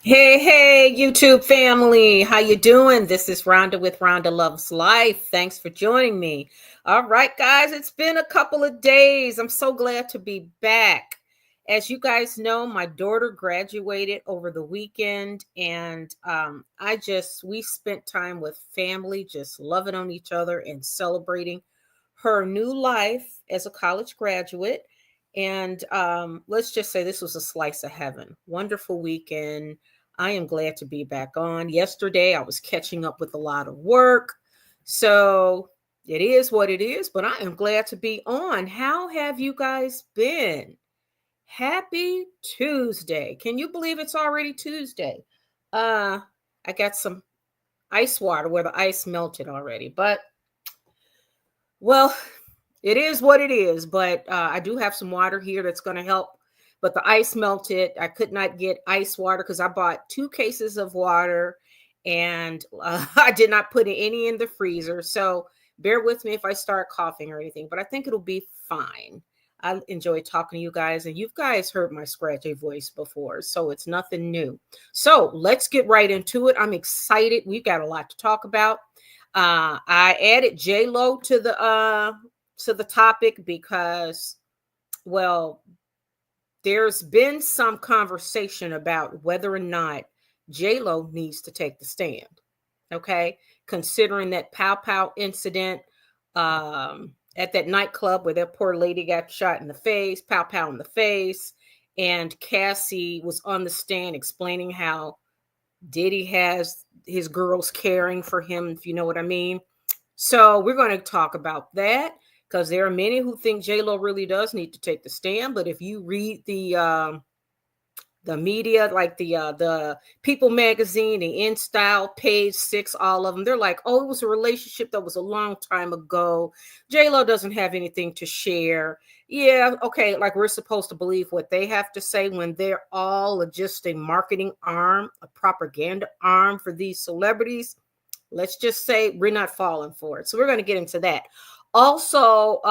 Hey, YouTube family. How you doing? This is Rhonda with Rhonda Loves Life. Thanks for joining me. All right, guys, it's been a couple of days. I'm so glad to be back. As you guys know, my daughter graduated over the weekend, and we spent time with family, just loving on each other and celebrating her new life as a college graduate. And let's just say this was a slice of heaven. Wonderful weekend. I am glad to be back on. Yesterday, I was catching up with a lot of work. So it is what it is, but I am glad to be on. How have you guys been? Happy Tuesday. Can you believe it's already Tuesday? I got some ice water where the ice melted already, but well, it is what it is. But I do have some water here that's going to help. But the ice melted. I could not get ice water because I bought 2 cases of water and I did not put any in the freezer. So bear with me if I start coughing or anything, but I think it'll be fine. I enjoy talking to you guys, and you guys heard my scratchy voice before, so it's nothing new. So let's get right into it. I'm excited. We've got a lot to talk about. I added J-Lo to the topic because, well, there's been some conversation about whether or not J-Lo needs to take the stand. Okay, considering that Pow Pow incident at that nightclub where that poor lady got shot in the face, Pow Pow in the face, and Cassie was on the stand explaining how Diddy has his girls caring for him, if you know what I mean. So we're going to talk about that because there are many who think J-Lo really does need to take the stand. But if you read the media, like the People magazine, the In Style, Page 6, all of them, they're like, oh, it was a relationship that was a long time ago. J-Lo doesn't have anything to share. Yeah, okay, like we're supposed to believe what they have to say when they're all just a marketing arm, a propaganda arm for these celebrities. Let's just say we're not falling for it. So we're going to get into that. Also,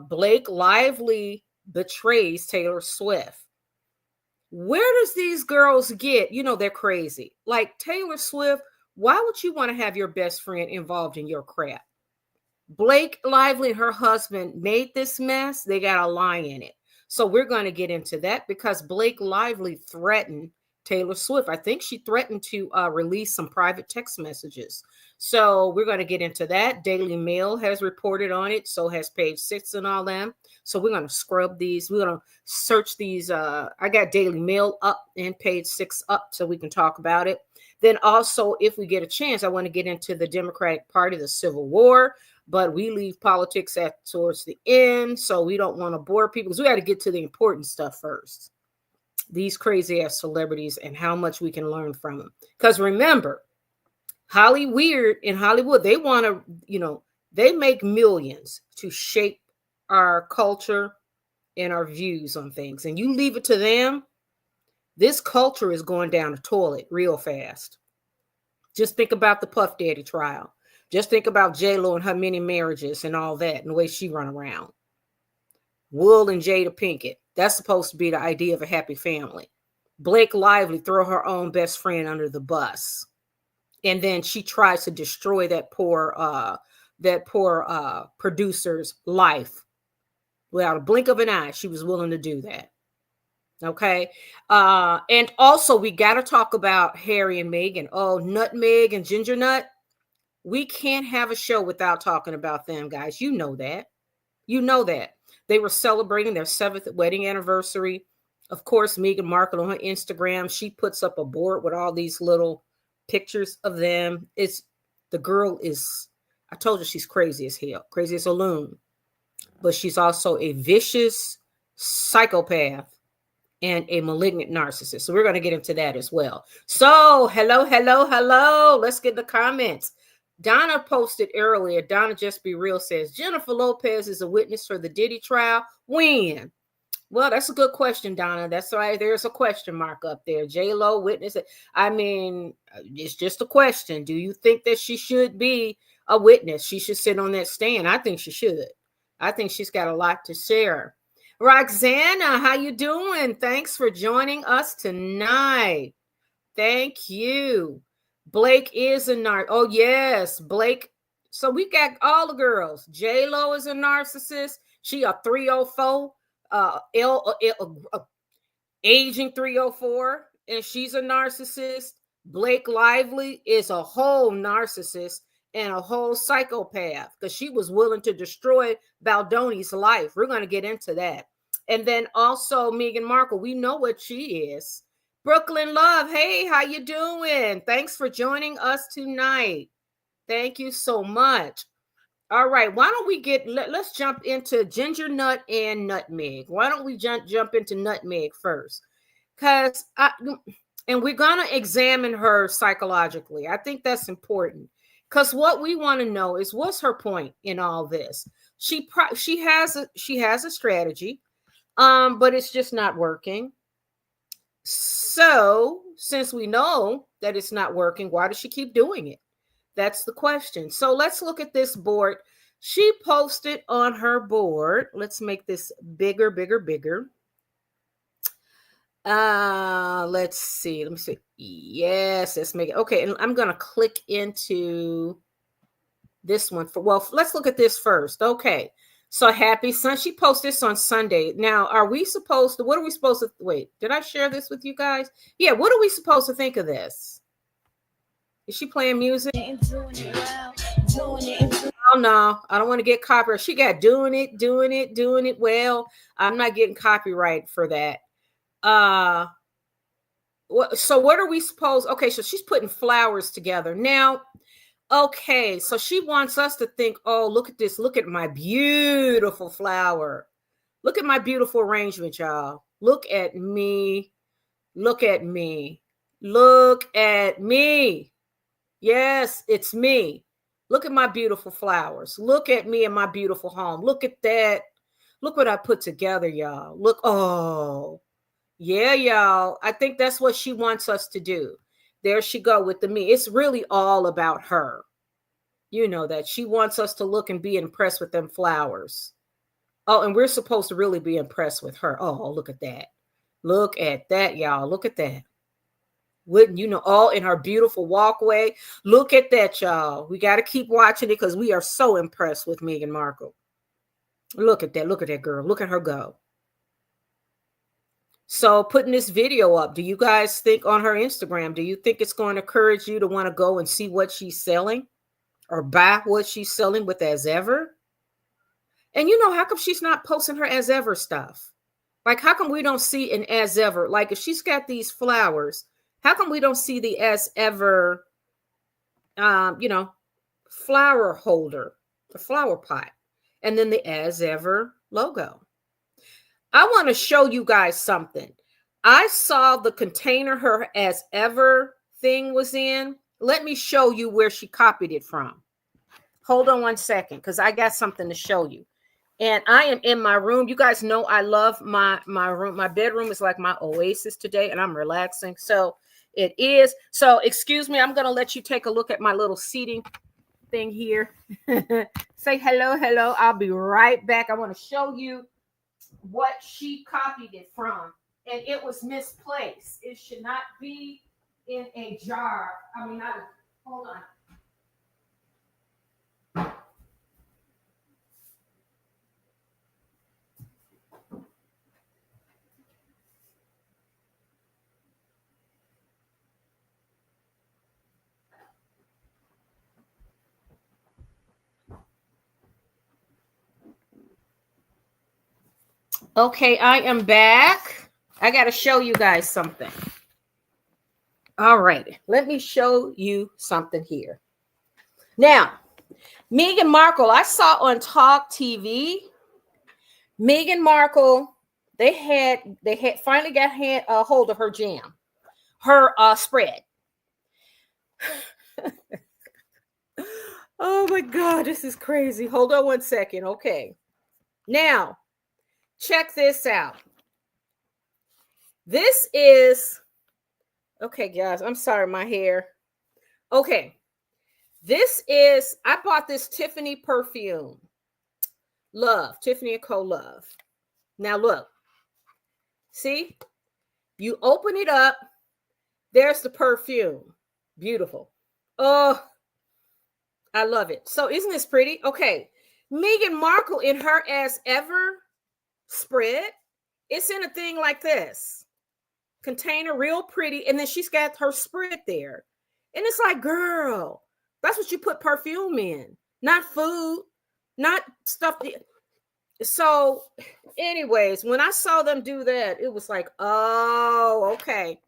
Blake Lively betrays Taylor Swift. Where does these girls get? They're crazy. Like Taylor Swift, why would you want to have your best friend involved in your crap? Blake Lively and her husband made this mess. They got a lie in it. So we're going to get into that because Blake Lively threatened Taylor Swift. I think she threatened to release some private text messages. So we're going to get into that. Daily Mail has reported on it. So has Page 6 and all them. So we're going to scrub these. We're going to search these. I got Daily Mail up and Page 6 up so we can talk about it. Then also, if we get a chance, I want to get into the Democratic Party, the Civil War. But we leave politics towards the end. So we don't want to bore people because we got to get to the important stuff first. These crazy ass celebrities and how much we can learn from them. Because remember, Hollyweird in Hollywood, they want to, they make millions to shape our culture and our views on things. And you leave it to them, this culture is going down the toilet real fast. Just think about the Puff Daddy trial. Just think about J-Lo and her many marriages and all that and the way she run around. Will and Jada Pinkett. That's supposed to be the idea of a happy family. Blake Lively throw her own best friend under the bus. And then she tries to destroy that poor producer's life. Without a blink of an eye, she was willing to do that. Okay. And also we got to talk about Harry and Meghan. Oh, Nutmeg and Ginger Nut. We can't have a show without talking about them, guys. You know that. You know that. They were celebrating their 7th wedding anniversary. Of course, Meghan Markle on her Instagram, she puts up a board with all these little pictures of them. The girl is, I told you she's crazy as hell, crazy as a loon. But she's also a vicious psychopath and a malignant narcissist. So we're going to get into that as well. So hello. Let's get the comments. Donna posted earlier. Donna Just Be Real says, Jennifer Lopez is a witness for the Diddy trial. When? Well, that's a good question, Donna. That's right. There's a question mark up there. J-Lo witness. I mean, it's just a question. Do you think that she should be a witness? She should sit on that stand. I think she should. I think she's got a lot to share. Roxana, how you doing? Thanks for joining us tonight. Thank you. Blake is a narc. Oh, yes. Blake. So we got all the girls. J-Lo is a narcissist. She a 304. Aging 304. And she's a narcissist. Blake Lively is a whole narcissist and a whole psychopath because she was willing to destroy Baldoni's life. We're going to get into that. And then also Meghan Markle, we know what she is. Brooklyn Love, hey, how you doing? Thanks for joining us tonight. Thank you so much. All right, why don't we let's jump into ginger nut and nutmeg. Why don't we jump into nutmeg first? And we're going to examine her psychologically. I think that's important because what we want to know is what's her point in all this. She has a strategy, but it's just not working. So since we know that it's not working, why does she keep doing it? That's the question. So let's look at this board. She posted on her board. Let's make this bigger. Let's see. Let me see. Yes, let's make it. Okay, and I'm going to click into this one. Let's look at this first. Okay. So happy Sun. She posted this on Sunday. Now, what are we supposed to, wait, did I share this with you guys? Yeah, what are we supposed to think of this? Is she playing music? Oh, no, I don't want to get copyright. She got doing it well. I'm not getting copyright for that. So what are we supposed? Okay, so she's putting flowers together. Now, okay, so she wants us to think, oh, look at this. Look at my beautiful flower. Look at my beautiful arrangement, y'all. Look at me. Look at me. Look at me. Yes, it's me. Look at my beautiful flowers. Look at me and my beautiful home. Look at that. Look what I put together, y'all. Look, oh, yeah, y'all. I think that's what she wants us to do. There she go with the me. It's really all about her. You know that. She wants us to look and be impressed with them flowers. Oh, and we're supposed to really be impressed with her. Oh, look at that. Look at that, y'all. Look at that. Wouldn't you know, all in her beautiful walkway. Look at that, y'all. We got to keep watching it because we are so impressed with Meghan Markle. Look at that. Look at that girl. Look at her go. So putting this video up, do you guys think on her Instagram, do you think it's going to encourage you to want to go and see what she's selling or buy what she's selling with As Ever? And you know, how come she's not posting her As Ever stuff? Like, how come we don't see an As Ever? Like, if she's got these flowers, how come we don't see the As Ever, flower holder, the flower pot, and then the As Ever logo? I want to show you guys something. I saw the container her As Ever thing was in. Let me show you where she copied it from. Hold on one second, because I got something to show you. And I am in my room. You guys know I love my room. My bedroom is like my oasis today, and I'm relaxing. So it is. So excuse me, I'm going to let you take a look at my little seating thing here. Say hello. I'll be right back. I want to show you what she copied it from. And it was misplaced. It should not be in a jar. Hold on. Okay, I am back. I got to show you guys something. All right, let me show you something here. Now, Meghan Markle, I saw on Talk TV, Meghan Markle, they had finally got a hold of her jam, her spread. Oh my God, this is crazy. Hold on one second. Okay. Now, check this out. This is, okay, guys, I'm sorry, my hair. Okay. This is, I bought this Tiffany perfume. Love, Tiffany & Co. Love. Now look, see, you open it up. There's the perfume. Beautiful. Oh, I love it. So isn't this pretty? Okay. Meghan Markle in her as ever spread. It's in a thing like this. Container, real pretty. And then she's got her spread there. And it's like, girl, that's what you put perfume in. Not food, not stuff. So, anyways, when I saw them do that, it was like, oh, okay.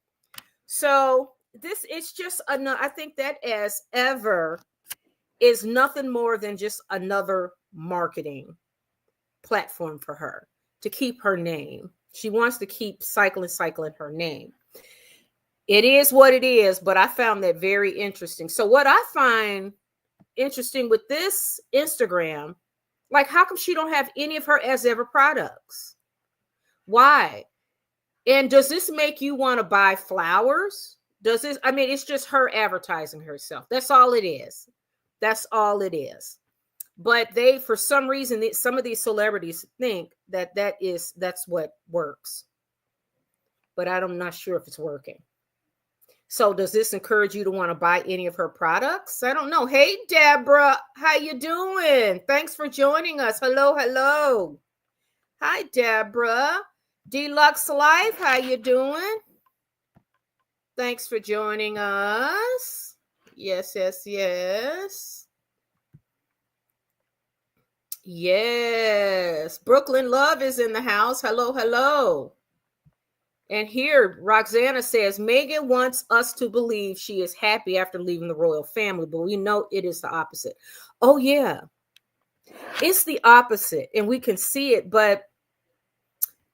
So this is just another, I think that as ever is nothing more than just another marketing platform for her to keep her name. She wants to keep cycling her name. It is what it is, but I found that very interesting. So what I find interesting with this Instagram, like how come she don't have any of her as ever products? Why? And does this make you want to buy flowers? Does this, I mean, it's just her advertising herself. That's all it is. That's all it is. But they, for some reason, some of these celebrities think that that's what works. But I'm not sure if it's working. So does this encourage you to want to buy any of her products? I don't know. Hey, Deborah, how you doing? Thanks for joining us. Hello, hello. Hi, Deborah. Deluxe Life, how you doing? Thanks for joining us. Yes, yes, yes. Yes. Brooklyn Love is in the house. Hello, hello. And here, Roxana says, Meghan wants us to believe she is happy after leaving the royal family, but we know it is the opposite. Oh, yeah. It's the opposite, and we can see it, but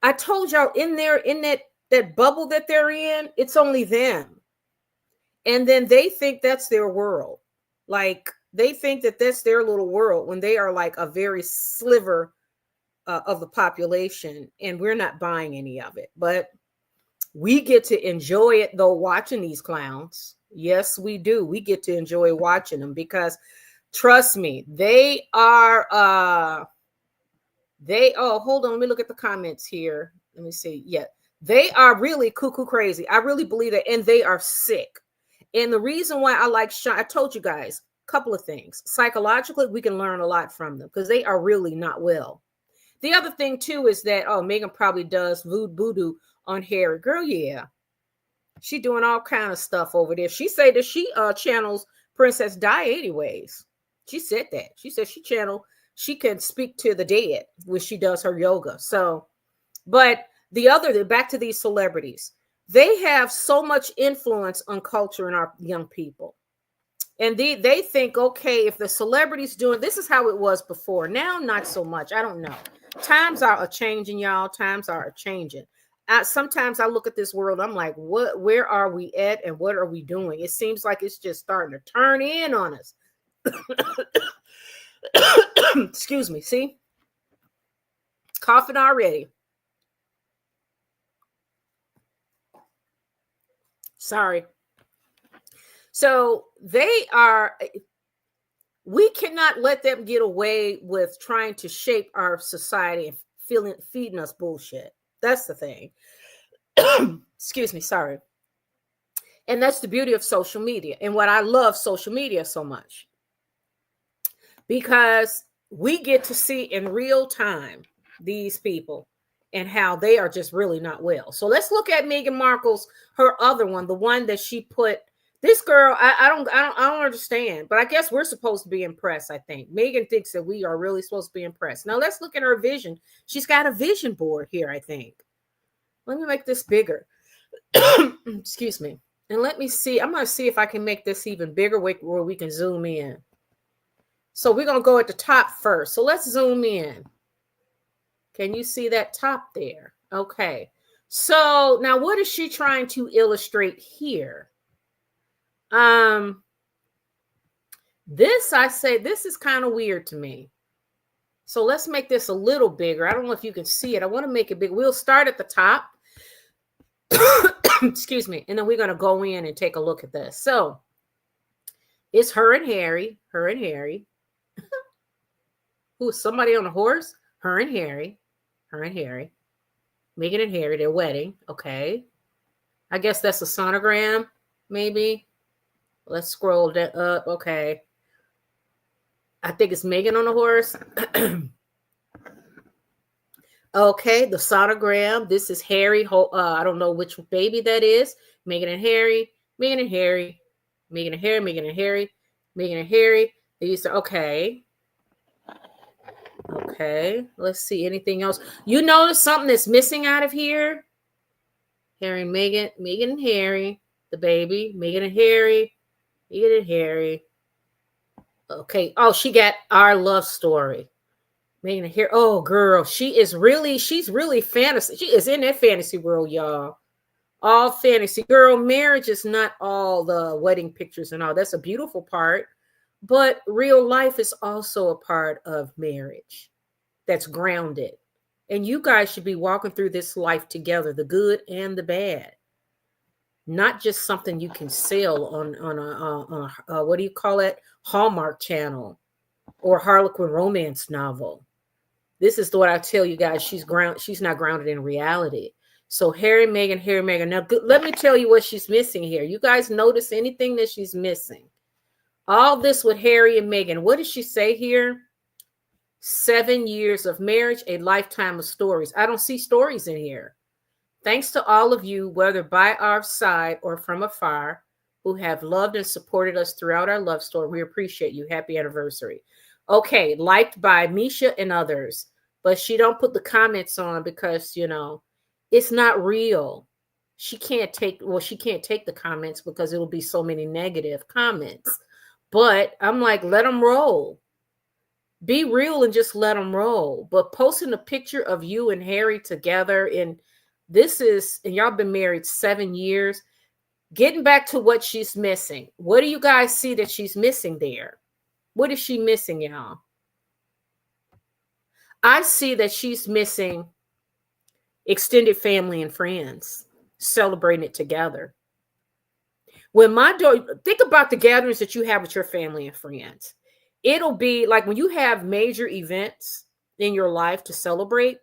I told y'all in there, in that bubble that they're in, it's only them. And then they think that's their world. Like, they think that that's their little world when they are like a very sliver of the population, and we're not buying any of it. But we get to enjoy it, though, watching these clowns. Yes, we do. We get to enjoy watching them because, trust me, they are, oh, hold on. Let me look at the comments here. Let me see. Yeah, they are really cuckoo crazy. I really believe that. And they are sick. And the reason why I like Sean, I told you guys a couple of things. Psychologically, we can learn a lot from them because they are really not well. The other thing, too, is that, oh, Meghan probably does voodoo on Harry. Girl, yeah. She doing all kind of stuff over there. She said that she channels Princess Di anyways. She said that. She said she can speak to the dead when she does her yoga. So, but back to these celebrities. They have so much influence on culture and our young people. And they think, okay, if the celebrity's doing, this is how it was before. Now, not so much. I don't know. Times are changing, y'all. Times are changing. Sometimes I look at this world, I'm like, where are we at and what are we doing? It seems like it's just starting to turn in on us. Excuse me. See? Coughing already. Sorry. So we cannot let them get away with trying to shape our society and feeding us bullshit. That's the thing. Excuse me, sorry. And that's the beauty of social media and what I love social media so much. Because we get to see in real time these people and how they are just really not well. So let's look at Meghan Markle's, her other one, the one that she put. This girl, I don't understand, but I guess we're supposed to be impressed. I think Meghan thinks that we are really supposed to be impressed. Now let's look at her vision. She's got a vision board here, I think. Let me make this bigger. Excuse me. And let me see. I'm going to see if I can make this even bigger where we can zoom in. So we're going to go at the top first. So let's zoom in. Can you see that top there? Okay. So now what is she trying to illustrate here? This is kind of weird to me. So let's make this a little bigger. I don't know if you can see it. I want to make it big. We'll start at the top. Excuse me. And then we're going to go in and take a look at this. So it's her and Harry. Who is somebody on a horse? Her and Harry. Meghan and Harry, their wedding. Okay. I guess that's a sonogram. maybe. Let's scroll that up. Okay. I think it's Megan on the horse. Okay, the sonogram. This is Harry. I don't know which baby that is. Megan and Harry. Megan and Harry. Megan and Harry. Megan and Harry. Megan and Harry. These are okay. Okay, let's see anything else. You notice something that's missing out of here? Harry and Megan, Megan and Harry, the baby, Megan and Harry, Megan and Harry. Okay. Oh, she got Our Love Story. Megan and Harry. Oh, girl, she's really fantasy. She is in that fantasy world, y'all. All fantasy. Girl, marriage is not all the wedding pictures and all. That's a beautiful part. But real life is also a part of marriage that's grounded. And you guys should be walking through this life together, the good and the bad. Not just something you can sell on a what do you call it? Hallmark Channel or Harlequin romance novel. This is what I tell you guys. She's not grounded in reality. So Harry, Meghan. Now, let me tell you what she's missing here. You guys notice anything that she's missing? All this with Harry and Meghan. What does she say here? 7 years of marriage, a lifetime of stories. I don't see stories in here. Thanks to all of you, whether by our side or from afar, who have loved and supported us throughout our love story. We appreciate you. Happy anniversary. Okay, liked by Misha and others. But she don't put the comments on because, it's not real. She can't take the comments because it'll be so many negative comments. But I'm like, let them roll. Be real and just let them roll. But posting a picture of you and Harry together, and y'all been married 7 years. Getting back to what she's missing. What do you guys see that she's missing there? What is she missing, y'all? I see that she's missing extended family and friends celebrating it together. When think about the gatherings that you have with your family and friends. It'll be like when you have major events in your life to celebrate,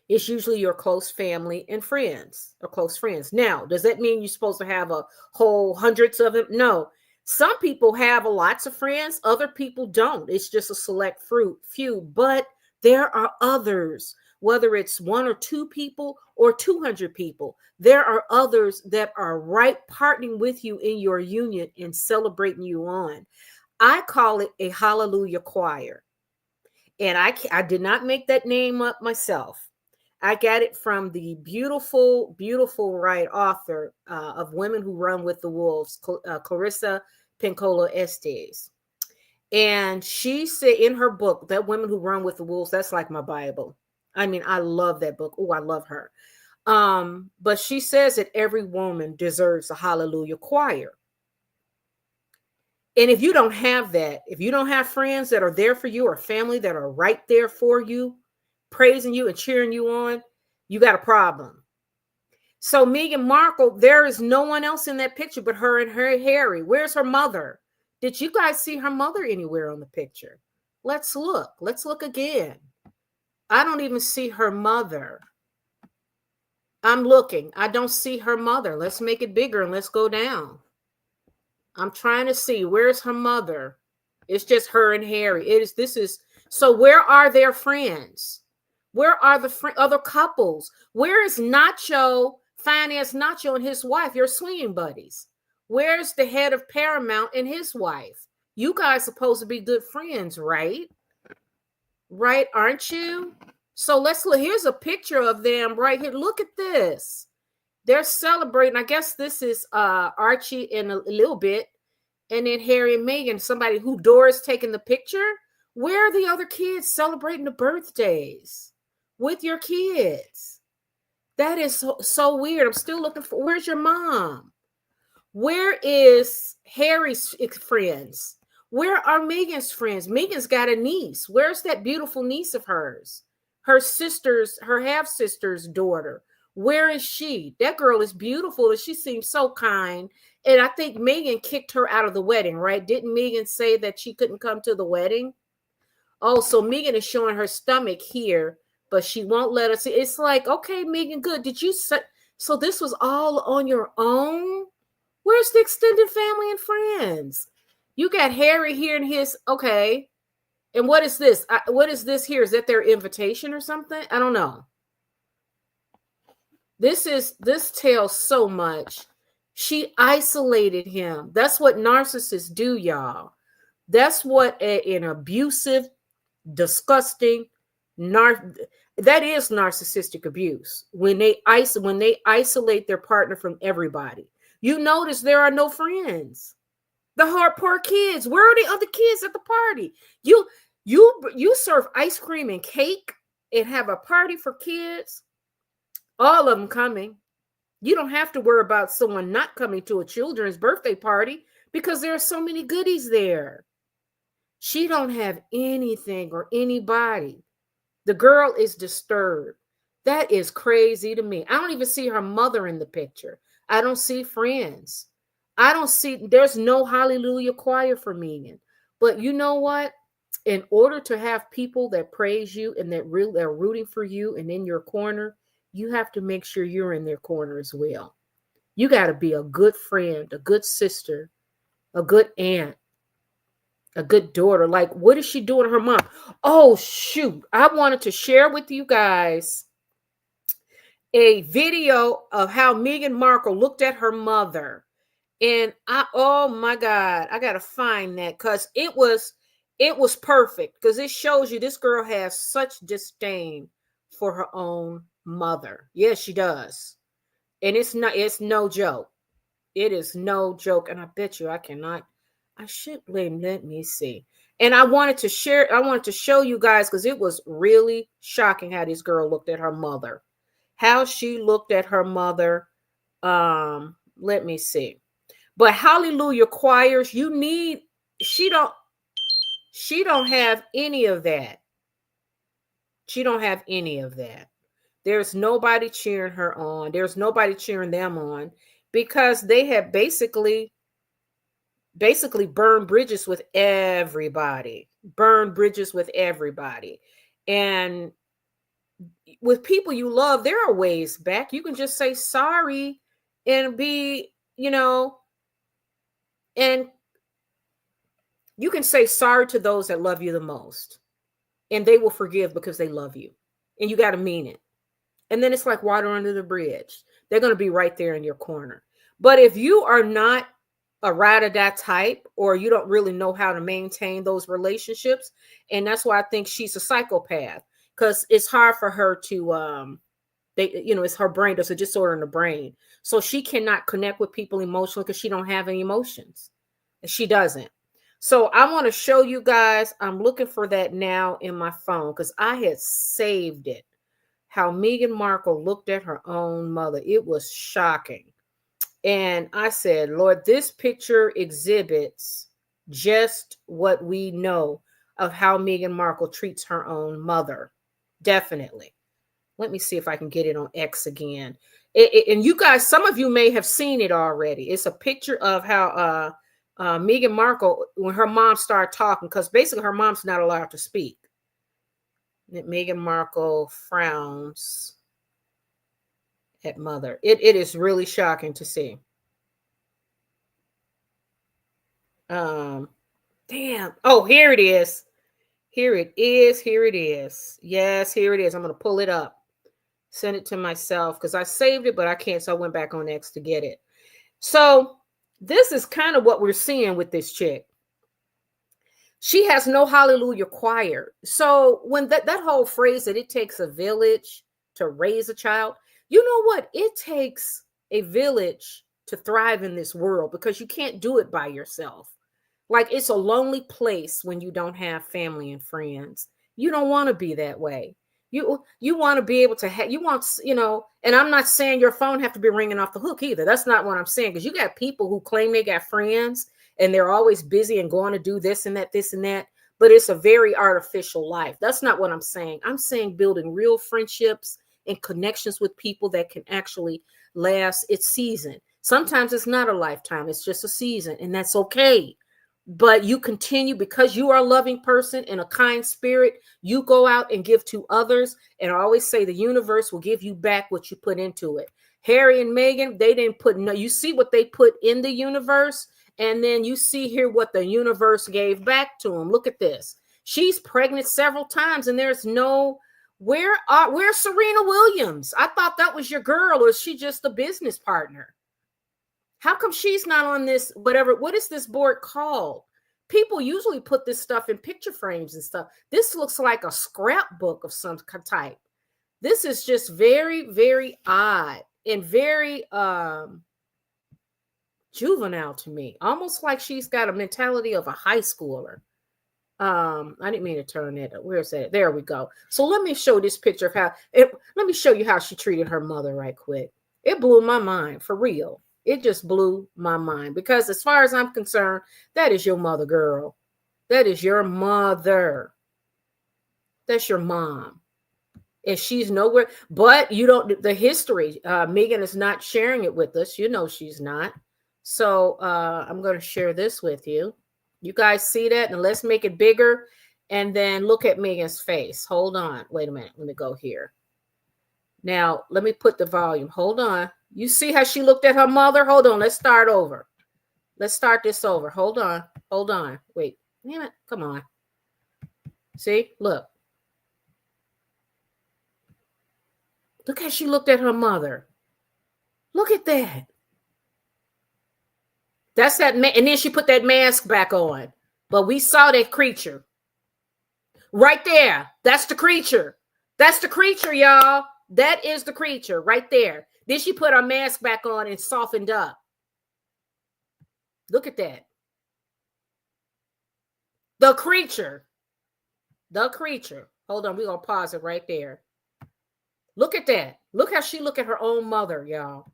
it's usually your close family and friends or close friends. Now, does that mean you're supposed to have a whole hundreds of them? No. Some people have lots of friends. Other people don't. It's just a select few. But there are others, whether it's 1 or 2 people or 200 people. There are others that are right partnering with you in your union and celebrating you on. I call it a hallelujah choir. And I did not make that name up myself. I got it from the beautiful, beautiful author of Women Who Run with the Wolves, Clarissa Pinkola Estes. And she said in her book, that Women Who Run with the Wolves, that's like my Bible. I mean, I love that book. Oh, I love her. But she says that every woman deserves a hallelujah choir. And if you don't have that, if you don't have friends that are there for you or family that are right there for you, praising you and cheering you on, you got a problem. So Meghan Markle, there is no one else in that picture but her and Harry. Where's her mother? Did you guys see her mother anywhere on the picture? Let's look. Let's look again. I don't even see her mother. I'm looking. I don't see her mother. Let's make it bigger and let's go down. I'm trying to see. Where's her mother? It's just her and Harry. So where are their friends? Where are the other couples? Where is Nacho, Finance Nacho and his wife, your swinging buddies? Where's the head of Paramount and his wife? You guys supposed to be good friends, right? Right, aren't you? So let's look. Here's a picture of them right here. Look at this. They're celebrating. I guess this is Archie in a little bit. And then Harry and Meghan, somebody who Dora's taking the picture. Where are the other kids celebrating the birthdays with your kids? That is so weird. I'm still looking for, where's your mom? Where is Harry's friends? Where are Meghan's friends? Meghan's got a niece. Where's that beautiful niece of hers? Her half-sister's daughter. Where is she? That girl is beautiful and she seems so kind. And I think Meghan kicked her out of the wedding, right? Didn't Meghan say that she couldn't come to the wedding? Oh, so Meghan is showing her stomach here, but she won't let us see. It's like, okay, Meghan, good. Did you say, so this was all on your own? Where's the extended family and friends? You got Harry here and his, okay. And what is this? What is this here? Is that their invitation or something? I don't know. This tells so much. She isolated him. That's what narcissists do, y'all. That's what an abusive, disgusting, that is narcissistic abuse. When they isolate their partner from everybody. You notice there are no friends. The poor kids. Where are the other kids at the party? You serve ice cream and cake and have a party for kids. All of them coming. You don't have to worry about someone not coming to a children's birthday party because there are so many goodies there. She don't have anything or anybody. The girl is disturbed. That is crazy to me. I don't even see her mother in the picture. I don't see friends. There's no hallelujah choir for Megan. But you know what? In order to have people that praise you and that really are rooting for you and in your corner, you have to make sure you're in their corner as well. You got to be a good friend, a good sister, a good aunt, a good daughter. Like, what is she doing to her mom? Oh, shoot. I wanted to share with you guys a video of how Meghan Markle looked at her mother. And oh my God, I got to find that because it was perfect because it shows you this girl has such disdain for her own mother. Yes, she does. And it's no joke. It is no joke. And I bet you I should let me see. And I wanted to show you guys because it was really shocking how this girl looked at her mother. How she looked at her mother. Let me see. But hallelujah choirs, she don't have any of that. She don't have any of that. There's nobody cheering her on. There's nobody cheering them on because they have basically burned bridges with everybody. And with people you love, there are ways back. You can just say sorry and be, and you can say sorry to those that love you the most. And they will forgive because they love you. And you got to mean it. And then it's like water under the bridge. They're going to be right there in your corner. But if you are not a ride-or-die type, or you don't really know how to maintain those relationships, and that's why I think she's a psychopath, because it's hard for her to, it's her brain. There's a disorder in the brain. So she cannot connect with people emotionally because she don't have any emotions. She doesn't. So I want to show you guys, I'm looking for that now in my phone because I had saved it. How Meghan Markle looked at her own mother. It was shocking. And I said, Lord, this picture exhibits just what we know of how Meghan Markle treats her own mother. Definitely. Let me see if I can get it on X again. And you guys, some of you may have seen it already. It's a picture of how Meghan Markle, when her mom started talking, because basically her mom's not allowed to speak. Meghan Markle frowns at mother. It is really shocking to see. Damn. Oh, here it is. Here it is. Yes, here it is. I'm going to pull it up. Send it to myself because I saved it, but I can't. So I went back on X to get it. So this is kind of what we're seeing with this chick. She has no hallelujah choir. So when that whole phrase that it takes a village to raise a child, you know what? It takes a village to thrive in this world because you can't do it by yourself. Like, it's a lonely place when you don't have family and friends. You don't want to be that way. You want to be able to have, and I'm not saying your phone have to be ringing off the hook either. That's not what I'm saying. Because you got people who claim they got friends and they're always busy and going to do this and that, but it's a very artificial life. That's not what I'm saying. I'm saying building real friendships and connections with people that can actually last its season. Sometimes it's not a lifetime. It's just a season, and that's okay. but you continue because you are a loving person and a kind spirit. You go out and give to others. And I always say the universe will give you back what you put into it. Harry and Meghan, they didn't put no, you see what they put in the universe. And then you see here what the universe gave back to them. Look at this. She's pregnant several times and there's no, where's Serena Williams? I thought that was your girl, or is she just a business partner? How come she's not on this, whatever, what is this board called? People usually put this stuff in picture frames and stuff. This looks like a scrapbook of some type. This is just very, very odd and very juvenile to me. Almost like she's got a mentality of a high schooler. I didn't mean to turn it. Where's that? There we go. So let me show this picture of let me show you how she treated her mother right quick. It blew my mind, for real. It just blew my mind, because as far as I'm concerned, that is your mother, girl. That is your mother. That's your mom. And she's nowhere, but you don't, the history, Meghan is not sharing it with us. You know, she's not. So I'm going to share this with you. You guys see that? And let's make it bigger. And then look at Meghan's face. Hold on. Wait a minute. Let me go here. Now, let me put the volume. Hold on. You see how she looked at her mother? Hold on. Let's start over. Let's start this over. Hold on. Hold on. Wait. Damn it. Come on. See? Look. Look how she looked at her mother. Look at that. That's that. And then she put that mask back on. But we saw that creature. Right there. That's the creature. That's the creature, y'all. That is the creature right there. Then she put her mask back on and softened up. Look at that. The creature. The creature. Hold on. We're going to pause it right there. Look at that. Look how she looked at her own mother, y'all.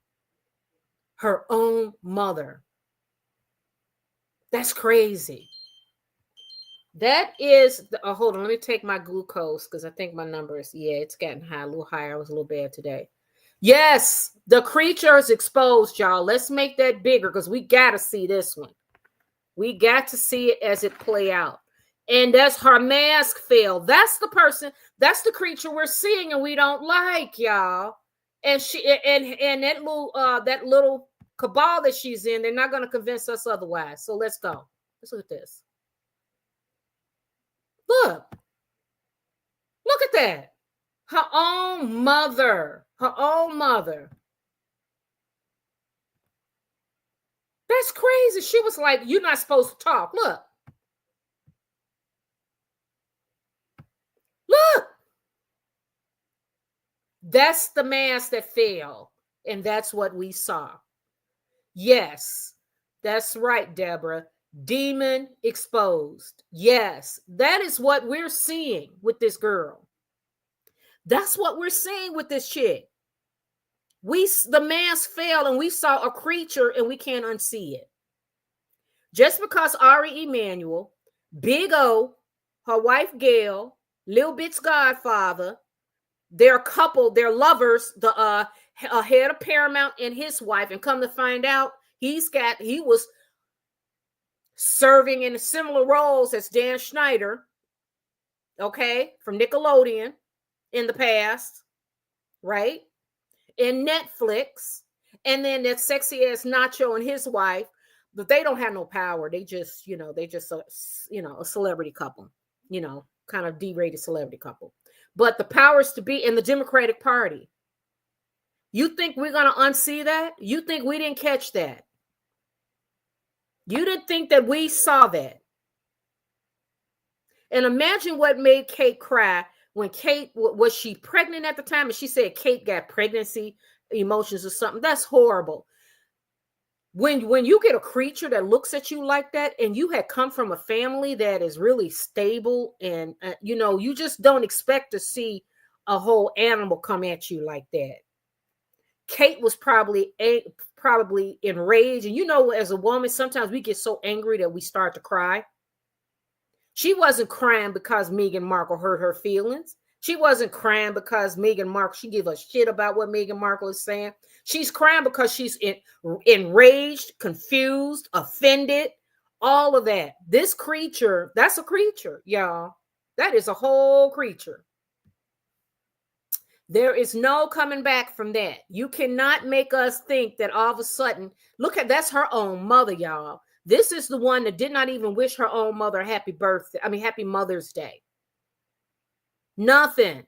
Her own mother. That's crazy. That is, hold on, let me take my glucose because I think my number is, it's getting high, a little higher. I was a little bad today. Yes, the creature is exposed, y'all. Let's make that bigger because we got to see this one. We got to see it as it play out. And that's her mask fell. That's the person, that's the creature we're seeing and we don't like, y'all. And she and that little cabal that she's in, they're not going to convince us otherwise. So let's go. Let's look at this. Look at that. Her own mother. Her own mother. That's crazy. She was like, you're not supposed to talk. Look. That's the mask that fell. And that's what we saw. Yes, that's right, Deborah. Demon exposed. Yes, that is what we're seeing with this girl. That's what we're seeing with this chick. The mask fell and we saw a creature and we can't unsee it. Just because Ari Emanuel, Big O, her wife Gail, Lil Bit's godfather, their couple, their lovers, the head of Paramount and his wife, and come to find out he was serving in similar roles as Dan Schneider, okay, from Nickelodeon in the past, right? In Netflix, and then that sexy ass Nacho and his wife, but they don't have no power. They just, a celebrity couple, kind of D-rated celebrity couple. But the powers to be in the Democratic Party. You think we're going to unsee that? You think we didn't catch that? You didn't think that we saw that? And imagine what made Kate cry when Kate, was she pregnant at the time? And she said Kate got pregnancy emotions or something. That's horrible. When you get a creature that looks at you like that, and you had come from a family that is really stable, and you just don't expect to see a whole animal come at you like that. Kate was probably enraged, and as a woman, sometimes we get so angry that we start to cry. She wasn't crying because Meghan Markle hurt her feelings. She wasn't crying because Meghan Markle, she gave a shit about what Meghan Markle is saying. She's crying because she's enraged, confused, offended, All of that. This creature, that's a creature, y'all. That is a whole creature. There is no coming back from that. You cannot make us think that all of a sudden, look at that's her own mother, y'all. This is the one that did not even wish her own mother happy birthday. I mean, happy Mother's Day. Nothing.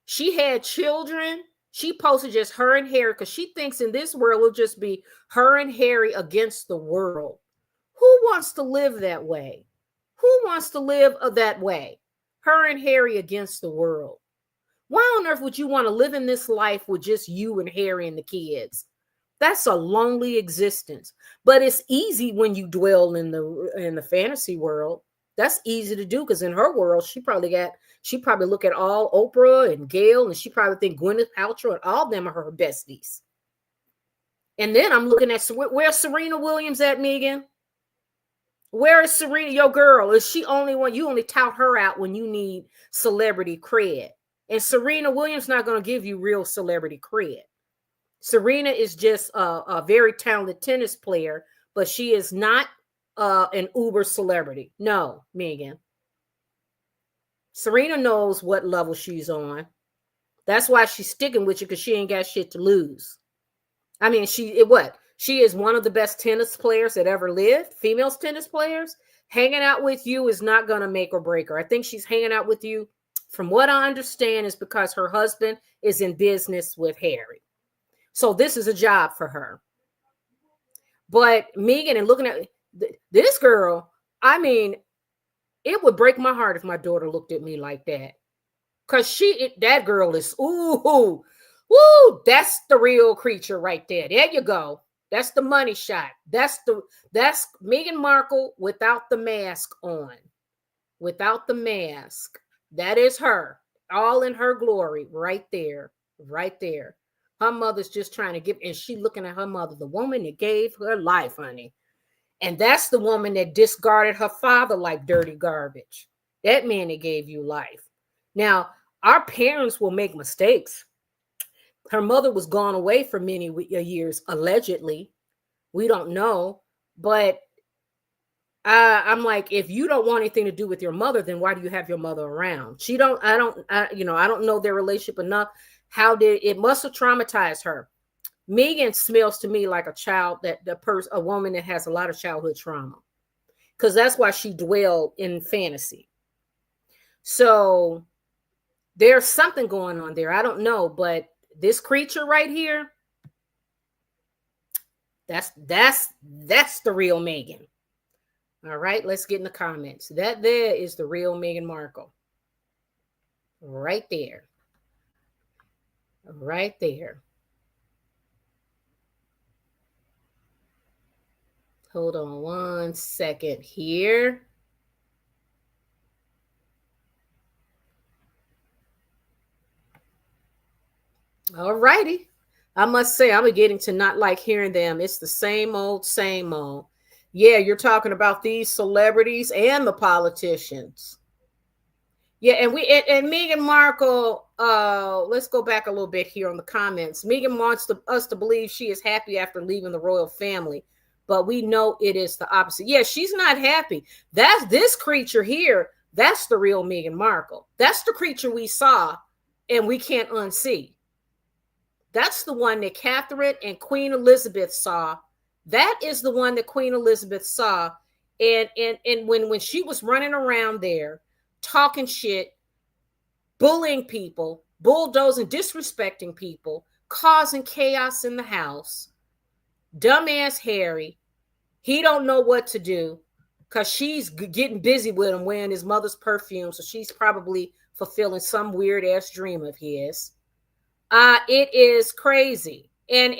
She had children. She posted just her and Harry because she thinks in this world it'll just be her and Harry against the world. Who wants to live that way? Who wants to live that way? Her and Harry against the world. Why on earth would you want to live in this life with just you and Harry and the kids? That's a lonely existence. But it's easy when you dwell in the fantasy world. That's easy to do because in her world, she probably look at all Oprah and Gail, and she probably think Gwyneth Paltrow and all of them are her besties. And then I'm looking at where's Serena Williams at, Megan? Where is Serena, your girl? Is she only one? You only tout her out when you need celebrity cred. And Serena Williams not going to give you real celebrity cred. Serena is just a very talented tennis player, but she is not an uber celebrity. No, Megan. Serena knows what level she's on. That's why she's sticking with you, because she ain't got shit to lose. I mean, she is one of the best tennis players that ever lived. Female tennis players. Hanging out with you is not going to make or break her. I think she's hanging out with you, from what I understand, is because her husband is in business with Harry. So this is a job for her. But Megan, and looking at this girl, I mean, it would break my heart if my daughter looked at me like that. Because that girl is, ooh, that's the real creature right there. There you go. That's the money shot. That's Meghan Markle without the mask on. Without the mask. That is her. All in her glory. Right there. Right there. Her mother's just trying to give, and she looking at her mother, the woman that gave her life, honey. And that's the woman that discarded her father like dirty garbage. That man that gave you life. Now, our parents will make mistakes. Her mother was gone away for many years, allegedly. We don't know. But I'm like, if you don't want anything to do with your mother, then why do you have your mother around? I don't know their relationship enough. It must have traumatized her. Megan smells to me like a child, a woman that has a lot of childhood trauma, because that's why she dwelled in fantasy. So there's something going on there. I don't know, but this creature right here, that's the real Megan. All right, let's get in the comments. That there is the real Meghan Markle. Right there. Right there. Hold on 1 second here. All righty. I must say, I'm beginning to not like hearing them. It's the same old, same old. Yeah, you're talking about these celebrities and the politicians. Yeah, and Meghan Markle, let's go back a little bit here on the comments. Meghan wants us to believe she is happy after leaving the royal family, but we know it is the opposite. Yeah, she's not happy. That's this creature here. That's the real Meghan Markle. That's the creature we saw and we can't unsee. That's the one that Catherine and Queen Elizabeth saw. That is the one that Queen Elizabeth saw. And when she was running around there, talking shit, bullying people, bulldozing, disrespecting people, causing chaos in the house. Dumbass Harry, he don't know what to do because she's getting busy with him wearing his mother's perfume, so she's probably fulfilling some weird ass dream of his. It is crazy, and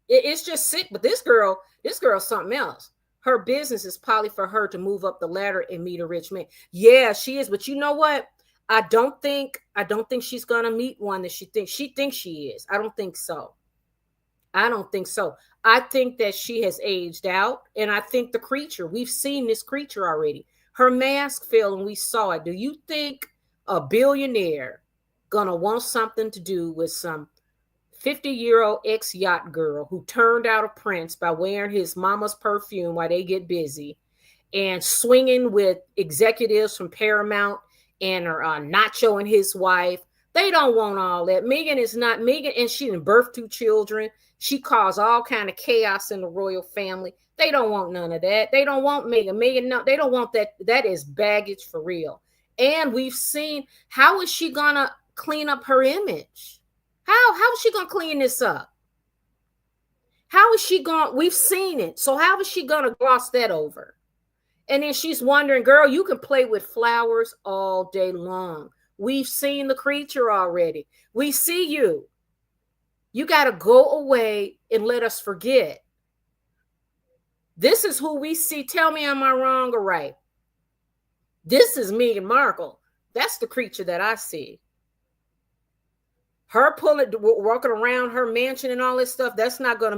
it's just sick. But this girl's something else. Her business is probably for her to move up the ladder and meet a rich man. Yeah, she is. But you know what? I don't think she's gonna meet one that she thinks she is. I don't think so. I think that she has aged out, and I think the creature, we've seen this creature already. Her mask fell and we saw it. Do you think a billionaire gonna want something to do with some 50-year-old ex-yacht girl who turned out a prince by wearing his mama's perfume while they get busy and swinging with executives from Paramount and Nacho and his wife. They don't want all that. Meghan is not Meghan, and she didn't birth two children. She caused all kind of chaos in the royal family. They don't want none of that. They don't want Meghan. Meghan, no, they don't want that. That is baggage for real. And we've seen, how is she gonna clean up her image? How is she gonna clean this up? How is she going? We've seen it. So how is she gonna gloss that over? And then she's wondering, girl, you can play with flowers all day long. We've seen the creature already. We see you. You got to go away and let us forget. This is who we see. Tell me, am I wrong or right? This is Meghan Markle. That's the creature that I see. Her walking around her mansion and all this stuff, that's not going to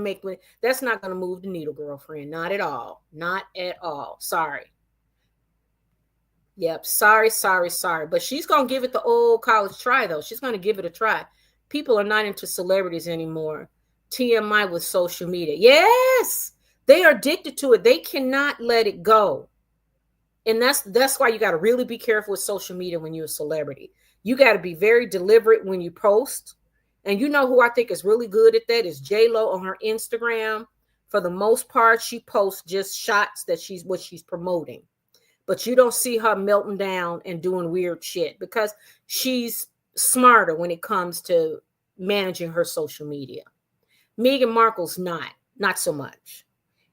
move the needle, girlfriend. Not at all. Not at all. Sorry. Yep. Sorry. But she's going to give it the old college try, though. She's going to give it a try. People are not into celebrities anymore. TMI with social media. Yes. They are addicted to it. They cannot let it go. And that's why you got to really be careful with social media when you're a celebrity. You got to be very deliberate when you post. And you know who I think is really good at that is J-Lo on her Instagram. For the most part, she posts just shots that she's promoting. But you don't see her melting down and doing weird shit because she's smarter when it comes to managing her social media. Meghan Markle's not so much.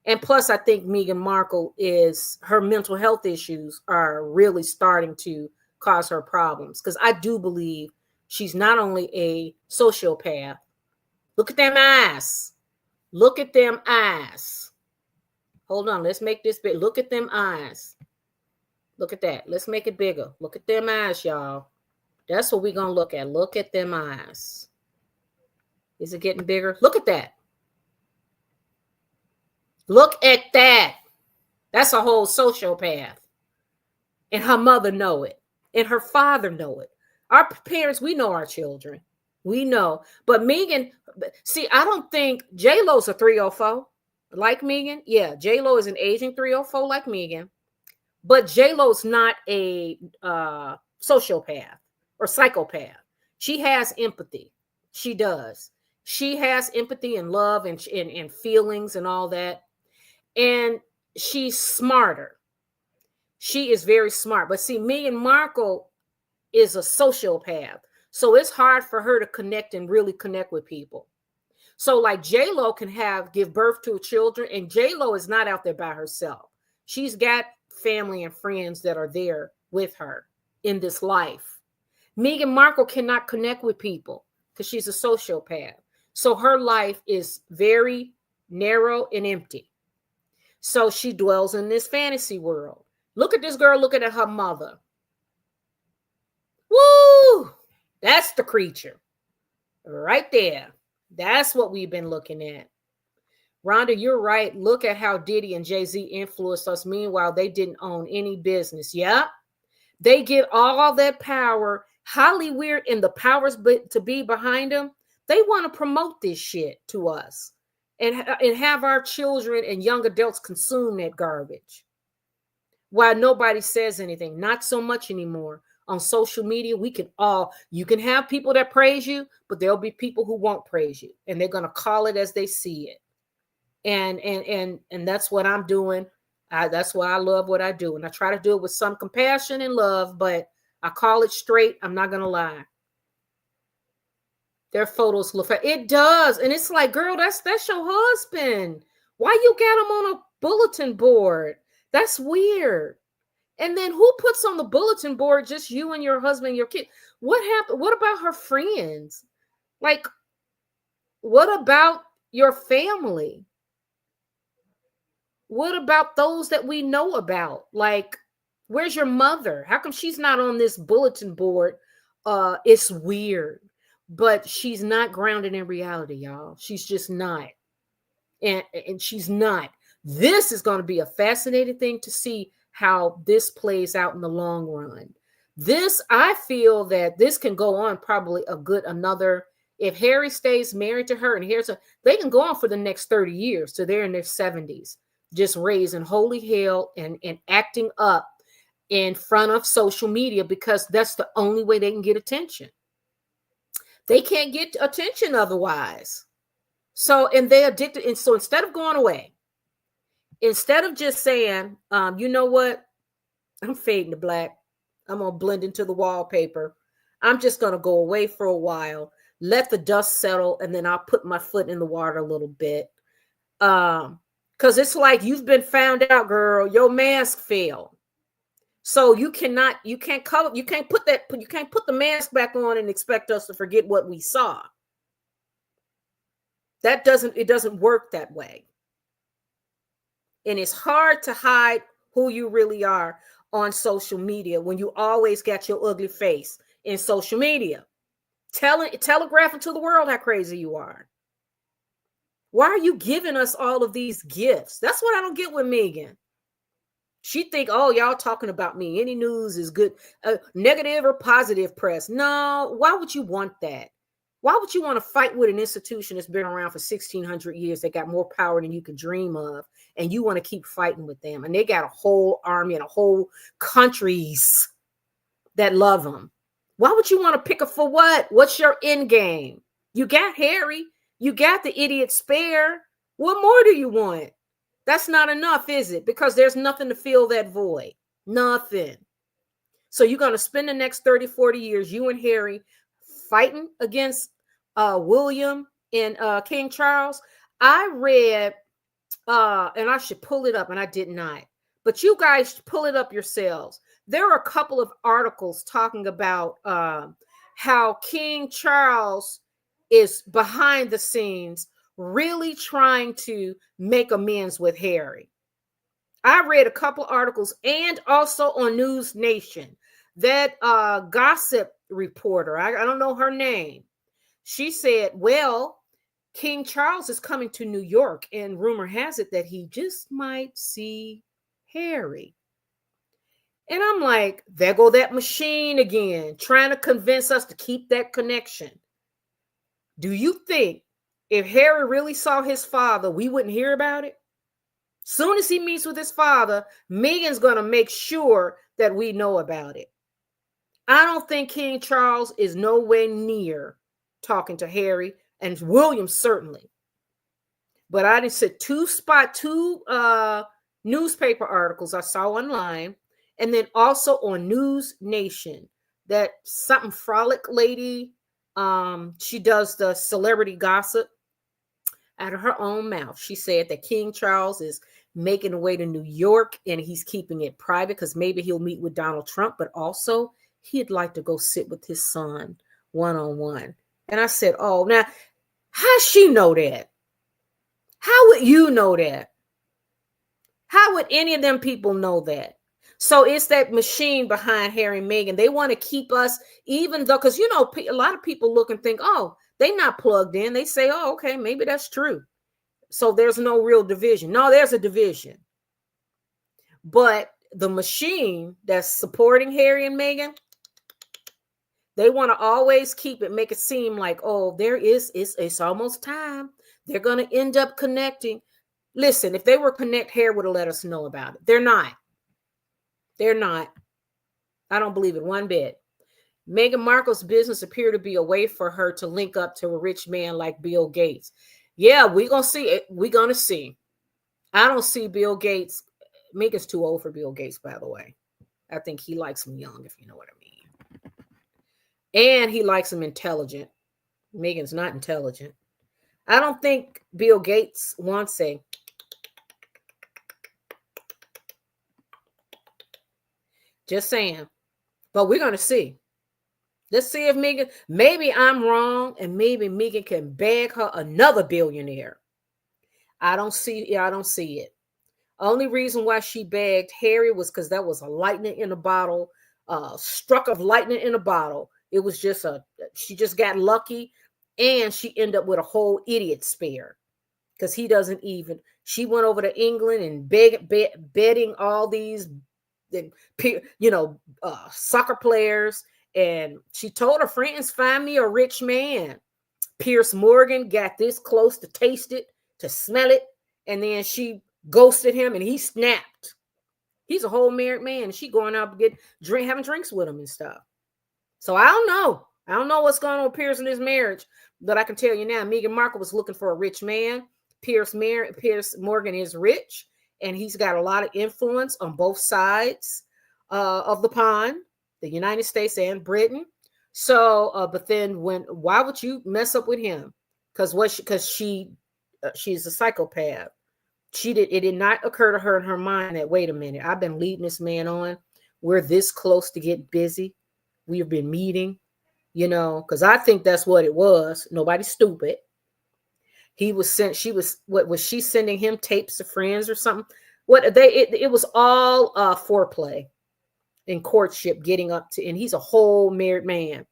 And plus, I think Meghan Markle her mental health issues are really starting to cause her problems. Because I do believe she's not only a sociopath. Look at them eyes. Look at them eyes. Hold on. Let's make this big. Look at them eyes. Look at that. Let's make it bigger. Look at them eyes, y'all. That's what we're going to look at. Look at them eyes. Is it getting bigger? Look at that. Look at that. That's a whole sociopath. And her mother know it. And her father know it. Our parents, we know our children. We know. But Meghan, see, I don't think J-Lo's a 304 like Meghan. Yeah, J-Lo is an aging 304 like Meghan. But J-Lo's not a sociopath or psychopath. She has empathy. She does. She has empathy and love and feelings and all that. And she's smarter. She is very smart. But see, Meghan Markle is a sociopath. So it's hard for her to connect and really connect with people. So like J-Lo can give birth to children, and J-Lo is not out there by herself. She's got family and friends that are there with her in this life. Meghan Markle cannot connect with people because she's a sociopath. So her life is very narrow and empty. So she dwells in this fantasy world. Look at this girl looking at her mother. Woo! That's the creature. Right there. That's what we've been looking at. Rhonda, you're right. Look at how Diddy and Jay-Z influenced us. Meanwhile, they didn't own any business. Yeah. They get all that power. Hollyweird and the powers to be behind them, they want to promote this shit to us and have our children and young adults consume that garbage. While nobody says anything, not so much anymore. On social media, you can have people that praise you, but there'll be people who won't praise you, and they're going to call it as they see it. And that's what I'm doing. That's why I love what I do. And I try to do it with some compassion and love, but I call it straight. I'm not going to lie. Their photos look like it does. And it's like, girl, that's your husband. Why you got him on a bulletin board? That's weird. And then who puts on the bulletin board just you and your husband, your kid? What happened? What about her friends? Like, what about your family? What about those that we know about? Like, where's your mother? How come she's not on this bulletin board? It's weird, but she's not grounded in reality, y'all. She's just not. And she's not. This is going to be a fascinating thing to see how this plays out in the long run. I feel that this can go on probably another, If Harry stays married to her, and they can go on for the next 30 years, so they're in their 70s, just raising holy hell and acting up in front of social media, because that's the only way they can get attention. They can't get attention otherwise. So, and they're addicted. And so instead of going away, instead of just saying, you know what, I'm fading to black, I'm going to blend into the wallpaper, I'm just going to go away for a while, let the dust settle, and then I'll put my foot in the water a little bit. Because it's like, you've been found out, girl, your mask fell. So you can't put the mask back on and expect us to forget what we saw. It doesn't work that way. And it's hard to hide who you really are on social media when you always got your ugly face in social media, telegraphing to the world how crazy you are. Why are you giving us all of these gifts? That's what I don't get with Megan. She think, oh, y'all talking about me. Any news is good, negative or positive press. No, why would you want that? Why would you want to fight with an institution that's been around for 1,600 years, that got more power than you could dream of, and you want to keep fighting with them? And they got a whole army and a whole countries that love them. Why would you want to pick a for what? What's your end game? You got Harry. You got the idiot spare. What more do you want? That's not enough, is it? Because there's nothing to fill that void. Nothing. So you're going to spend the next 30, 40 years, you and Harry, fighting against William and King Charles. I read, and I should pull it up, and I did not. But you guys pull it up yourselves. There are a couple of articles talking about how King Charles is behind the scenes really trying to make amends with Harry. I read a couple articles, and also on News Nation, that gossip reporter, I don't know her name, she said, well, King Charles is coming to New York, and rumor has it that he just might see Harry. And I'm like, there go that machine again, trying to convince us to keep that connection. Do you think if Harry really saw his father, we wouldn't hear about it? Soon as he meets with his father, Meghan's going to make sure that we know about it. I don't think King Charles is nowhere near talking to Harry, and William certainly. But I just said two newspaper articles I saw online, and then also on News Nation, that something frolic lady, she does the celebrity gossip. Out of her own mouth, she said that King Charles is making a way to New York, and he's keeping it private because maybe he'll meet with Donald Trump, but also he'd like to go sit with his son one-on-one. And I said, oh, now, how she know that? How would you know that? How would any of them people know that? So it's that machine behind Harry and Meghan. They want to keep us, even though, because, you know, a lot of people look and think, oh, they're not plugged in. They say, oh, okay, maybe that's true. So there's no real division. No, there's a division. But the machine that's supporting Harry and Meghan, they want to always keep it, make it seem like, oh, it's almost time. They're going to end up connecting. Listen, if they were connect, Harry would have let us know about it. They're not. They're not. I don't believe it one bit. Meghan Markle's business appeared to be a way for her to link up to a rich man like Bill Gates. Yeah, we're going to see it. We're going to see. I don't see Bill Gates. Meghan's too old for Bill Gates, by the way. I think he likes him young, if you know what I mean. And he likes him intelligent. Meghan's not intelligent. I don't think Bill Gates wants a just saying. But we're going to see. Let's see if Meghan, maybe I'm wrong, and maybe Meghan can bag her another billionaire. I don't see it. Only reason why she bagged Harry was because that was a lightning in a bottle, struck of lightning in a bottle. It was just she just got lucky, and she ended up with a whole idiot spare because he doesn't even. She went over to England and betting all these, soccer players. And she told her friends, find me a rich man. Pierce Morgan got this close to taste it, to smell it, and then she ghosted him and he snapped. He's a whole married man, and she going out to having drinks with him and stuff. So I don't know. I don't know what's going on with Pierce in his marriage, but I can tell you now, Meghan Markle was looking for a rich man. Pierce Morgan is rich, and he's got a lot of influence on both sides of the pond, the United States and Britain. So, but then why would you mess up with him? Because she's a psychopath. It did not occur to her in her mind that, wait a minute, I've been leading this man on. We're this close to get busy. We've been meeting, because I think that's what it was. Nobody's stupid. She was sending him tapes to friends or something? It was all foreplay and courtship getting up to, and he's a whole married man.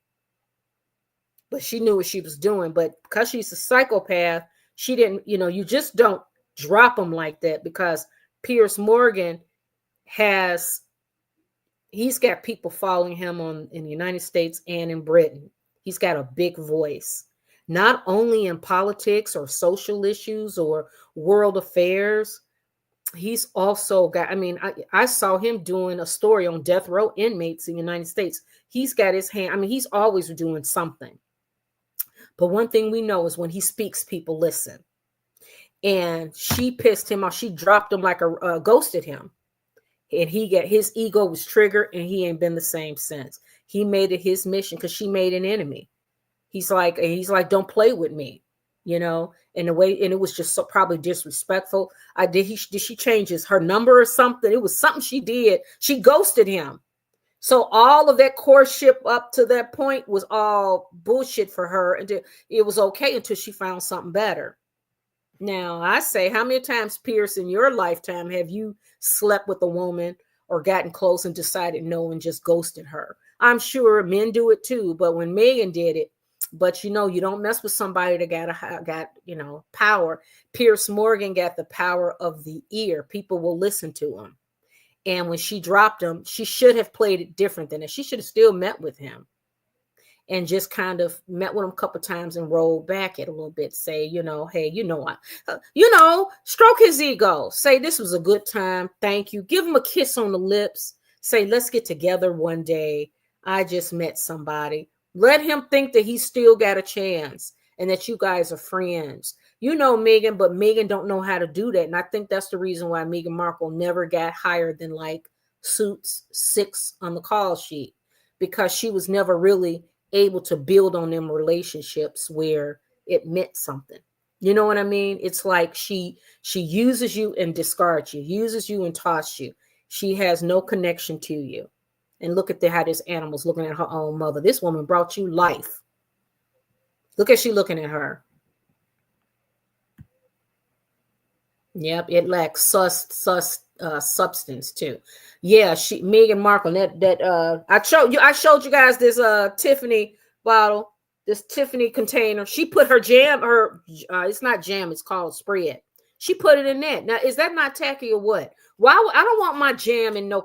But she knew what she was doing. But because she's a psychopath, she didn't, you just don't drop him like that, because Pierce Morgan he's got people following him in the United States and in Britain. He's got a big voice, not only in politics or social issues or world affairs. He's also got, I saw him doing a story on death row inmates in the United States. He's got his hand, he's always doing something. But one thing we know is when he speaks, people listen. And she pissed him off. She dropped him like ghosted him. And his ego was triggered, and he ain't been the same since. He made it his mission because she made an enemy. He's like, don't play with me, and it was just so probably disrespectful. Did she change her number or something? It was something she did. She ghosted him. So all of that courtship up to that point was all bullshit for her. And it was okay until she found something better. Now, I say, how many times, Pierce, in your lifetime have you slept with a woman or gotten close and decided no and just ghosted her? I'm sure men do it too, but when Megan did it, but you don't mess with somebody that got power. Pierce Morgan got the power of the ear. People will listen to him. And when she dropped him, she should have played it different than that. She should have still met with him and just kind of met with him a couple of times and rolled back it a little bit. Say, hey, stroke his ego. Say, this was a good time. Thank you. Give him a kiss on the lips. Say, let's get together one day. I just met somebody. Let him think that he's still got a chance and that you guys are friends. Meghan, but Meghan don't know how to do that. And I think that's the reason why Meghan Markle never got higher than like suits 6 on the call sheet, because she was never really able to build on them relationships where it meant something. You know what I mean? It's like she uses you and discards you, uses you and tosses you. She has no connection to you. And look at how this animal's looking at her own mother. This woman brought you life. Look at she looking at her. Yep, it lacks substance too. Yeah, Meghan Markle. I showed you guys this Tiffany bottle, this Tiffany container. She put her jam, it's not jam, it's called spread. She put it in that. Now, is that not tacky or what? Why I don't want my jam in no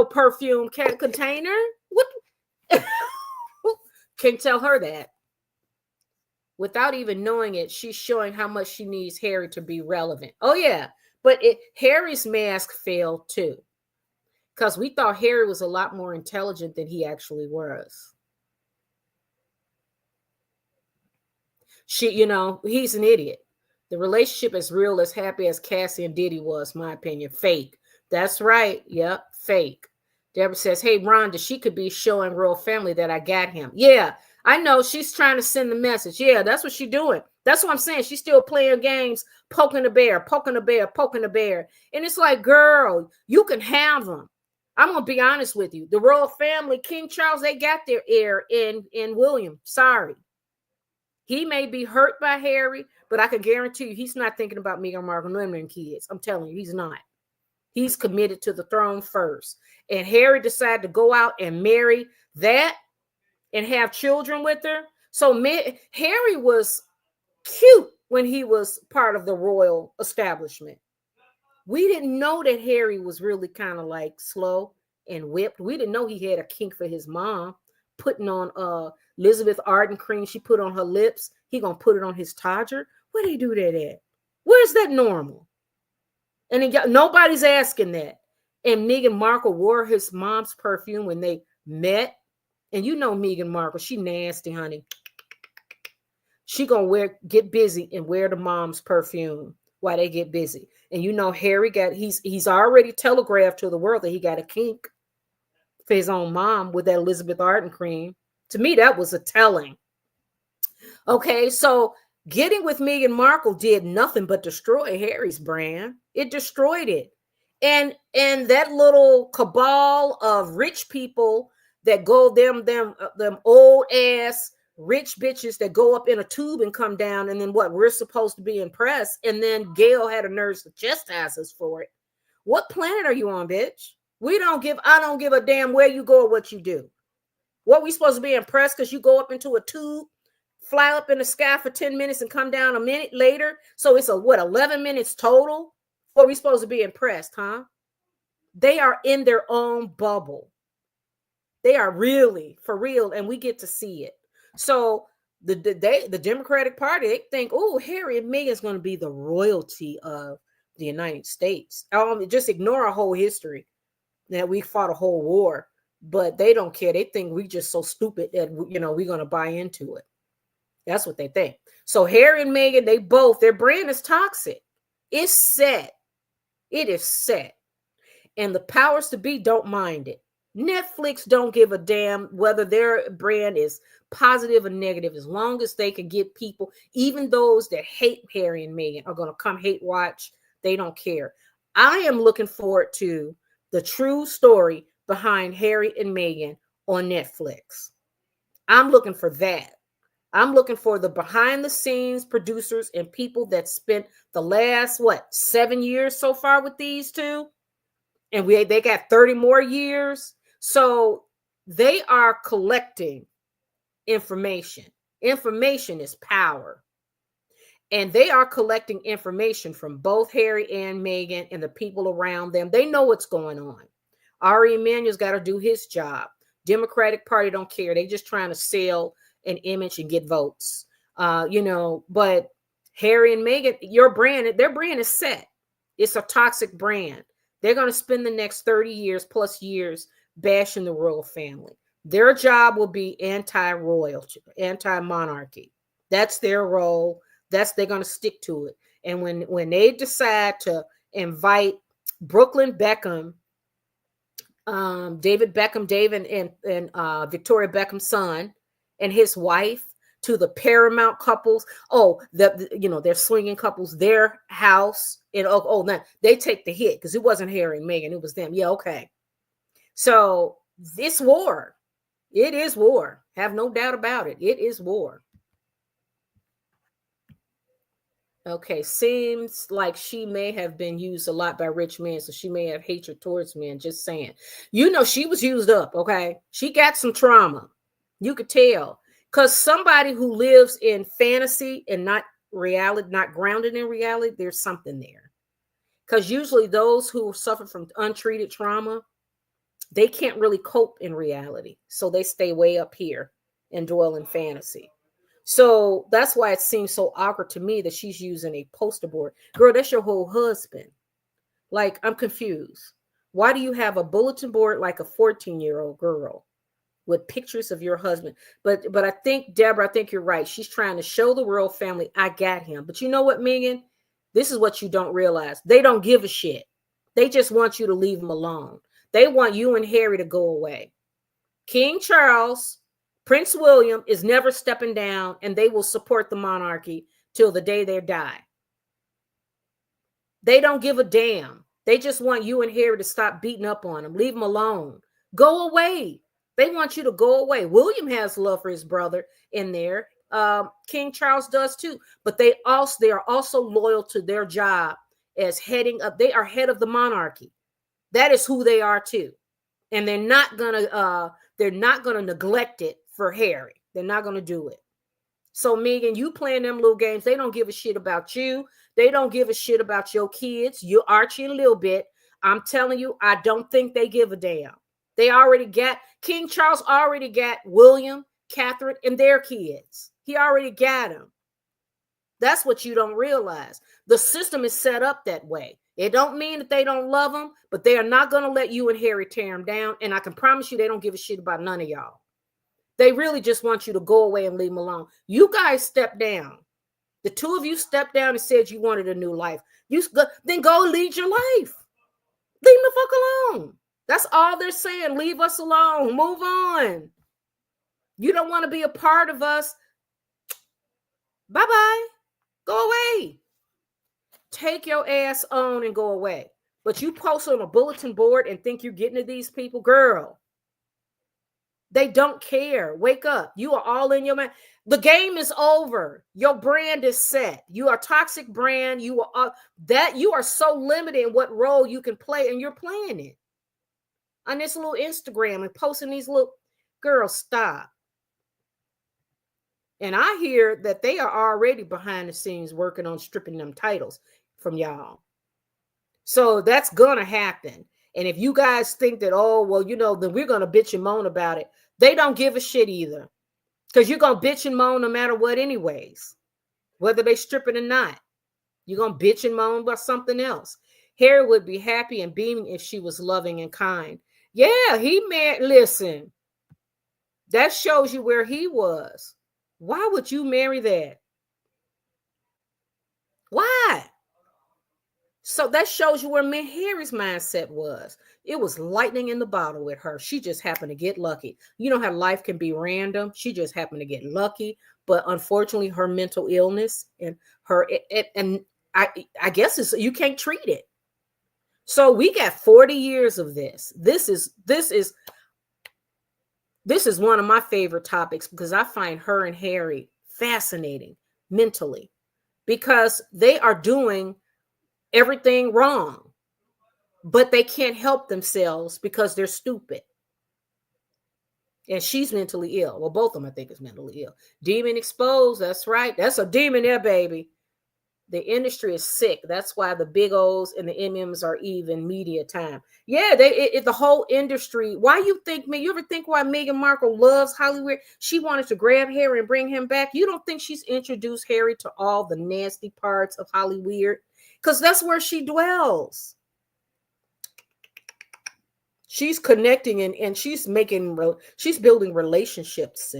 perfume container. What? Can't tell her that. Without even knowing it, she's showing how much she needs Harry to be relevant. Oh, yeah. But Harry's mask failed too. Because we thought Harry was a lot more intelligent than he actually was. He's an idiot. The relationship is real, as happy as Cassie and Diddy was, my opinion. Fake. That's right. Yep. Fake. Deborah says, hey, Rhonda, she could be showing Royal Family that I got him. Yeah. I know she's trying to send the message. Yeah, that's what she's doing. That's what I'm saying. She's still playing games, poking the bear, poking the bear, poking the bear. And it's like, girl, you can have them. I'm going to be honest with you. The Royal Family, King Charles, they got their heir in William. Sorry. He may be hurt by Harry, but I can guarantee you he's not thinking about Meghan Markle and kids. I'm telling you, he's not. He's committed to the throne first. And Harry decided to go out and marry that and have children with her. So Harry was cute when he was part of the royal establishment. We didn't know that Harry was really kind of like slow and whipped. We didn't know he had a kink for his mom, putting on Elizabeth Arden cream she put on her lips, he gonna put it on his Todger. Where they do that at? Where's that normal? And then, nobody's asking that. And Meghan Markle wore his mom's perfume when they met. And you know Meghan Markle, she nasty, honey. She gonna get busy and wear the mom's perfume while they get busy. And you know Harry he's already telegraphed to the world that he got a kink for his own mom with that Elizabeth Arden cream. To me, that was a telling. Okay, so getting with Meghan Markle did nothing but destroy Harry's brand. It destroyed it. And that little cabal of rich people that go them old ass rich bitches that go up in a tube and come down, and then what? We're supposed to be impressed, and then Gail had a nerve to chastise us for it. What planet are you on, bitch? I don't give a damn where you go or what you do. What, we supposed to be impressed because you go up into a tube, fly up in the sky for 10 minutes and come down a minute later? So it's 11 minutes total? What, we supposed to be impressed, huh? They are in their own bubble. They are really, for real, and we get to see it. So the Democratic Party, they think, oh, Harry and Meghan is going to be the royalty of the United States. Just ignore our whole history, that we fought a whole war, but they don't care. They think we just so stupid that, we're going to buy into it. That's what they think. So Harry and Meghan, their brand is toxic. It's set. It is set. And the powers to be don't mind it. Netflix don't give a damn whether their brand is positive or negative, as long as they can get people, even those that hate Harry and Meghan, are going to come hate watch. They don't care. I am looking forward to the true story behind Harry and Meghan on Netflix. I'm looking for that. I'm looking for the behind the scenes producers and people that spent the last, 7 years so far with these two. And they got 30 more years. So they are collecting information. Information is power. And they are collecting information from both Harry and Meghan and the people around them. They know what's going on. Ari Emanuel's got to do his job. Democratic Party don't care. They just trying to sell an image and get votes. But Harry and Meghan, their brand is set. It's a toxic brand. They're going to spend the next 30 years plus years bashing the royal family. Their job will be anti-royalty, anti-monarchy. That's their role. They're going to stick to it. And when they decide to invite Brooklyn Beckham, David Beckham, and Victoria Beckham's son and his wife to the Paramount couples, they're swinging couples, their house, and now they take the hit because it wasn't Harry and Meghan, it was them. Yeah, okay. So this war, it is war. Have no doubt about it. It is war. Okay, seems like she may have been used a lot by rich men, so she may have hatred towards men. Just saying. She was used up, okay? She got some trauma. You could tell. Because somebody who lives in fantasy and not reality, not grounded in reality, there's something there. Because usually those who suffer from untreated trauma, they can't really cope in reality. So they stay way up here and dwell in fantasy. So that's why it seems so awkward to me that she's using a poster board. Girl, that's your whole husband. Like, I'm confused. Why do you have a bulletin board like a 14-year-old girl with pictures of your husband? But I think, Deborah, I think you're right. She's trying to show the royal family, I got him. But you know what, Megan? This is what you don't realize. They don't give a shit. They just want you to leave them alone. They want you and Harry to go away. King Charles, Prince William is never stepping down, and they will support the monarchy till the day they die. They don't give a damn. They just want you and Harry to stop beating up on them. Leave them alone. Go away. They want you to go away. William has love for his brother in there. King Charles does too. But they are also loyal to their job as heading up. They are head of the monarchy. That is who they are too. And they're not gonna neglect it for Harry. They're not gonna do it. So Megan, you playing them little games. They don't give a shit about you. They don't give a shit about your kids. You Archie a little bit. I'm telling you, I don't think they give a damn. King Charles already got William Catherine and their kids. He already got them. That's what you don't realize. The system is set up that way. It don't mean that they don't love them, but they are not going to let you and Harry tear them down. And I can promise you they don't give a shit about none of y'all. They really just want you to go away and leave them alone. You guys step down. The two of you stepped down and said you wanted a new life. Then go lead your life. Leave them the fuck alone. That's all they're saying. Leave us alone. Move on. You don't want to be a part of us. Bye-bye. Go away. Take your ass on and go away. But you post on a bulletin board and think you're getting to these people, girl. They don't care. Wake up. You are all in your mind. The game is over. Your brand is set. You are a toxic brand. You are so limited in what role you can play, and you're playing it on this little Instagram and posting these little girls. Stop. And I hear that they are already behind the scenes working on stripping them titles from y'all. So that's gonna happen. And if you guys think that, oh, well, then we're gonna bitch and moan about it. They don't give a shit either. Because you're gonna bitch and moan no matter what anyways. Whether they strip it or not. You're gonna bitch and moan about something else. Harry would be happy and beaming if she was loving and kind. Yeah, listen. That shows you where he was. Why would you marry that? Why? So that shows you where Harry's mindset was. It was lightning in the bottle with her. She just happened to get lucky. You know how life can be random. She just happened to get lucky. But unfortunately, her mental illness and I guess you can't treat it. So we got 40 years of this. This is one of my favorite topics because I find her and Harry fascinating mentally because they are doing everything wrong, but they can't help themselves because they're stupid. And she's mentally ill. Well, both of them, I think, is mentally ill. Demon exposed. That's right. That's a demon there, baby. The industry is sick. That's why the big O's and the MMs are even media time. Yeah, the whole industry. Why you ever think why Meghan Markle loves Hollyweird? She wanted to grab Harry and bring him back. You don't think she's introduced Harry to all the nasty parts of Hollyweird? Because that's where she dwells. She's connecting and she's building relationships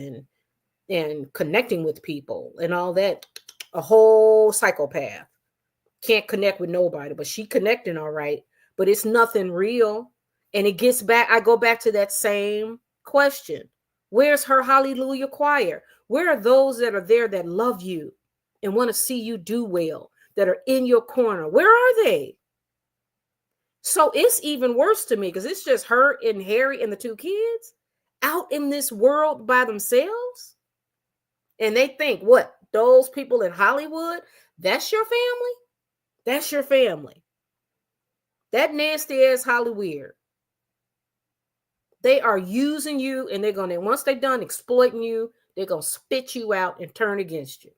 and connecting with people and all that. A whole psychopath. Can't connect with nobody, but she connecting all right. But it's nothing real. And it gets back, I go back to that same question. Where's her hallelujah choir? Where are those that are there that love you and want to see you do well, that are in your corner? Where are they? So it's even worse to me because it's just her and Harry and the two kids out in this world by themselves. And they think, what? Those people in Hollywood, that's your family? That's your family. That nasty ass Hollyweird. They are using you and once they're done exploiting you, they're going to spit you out and turn against you.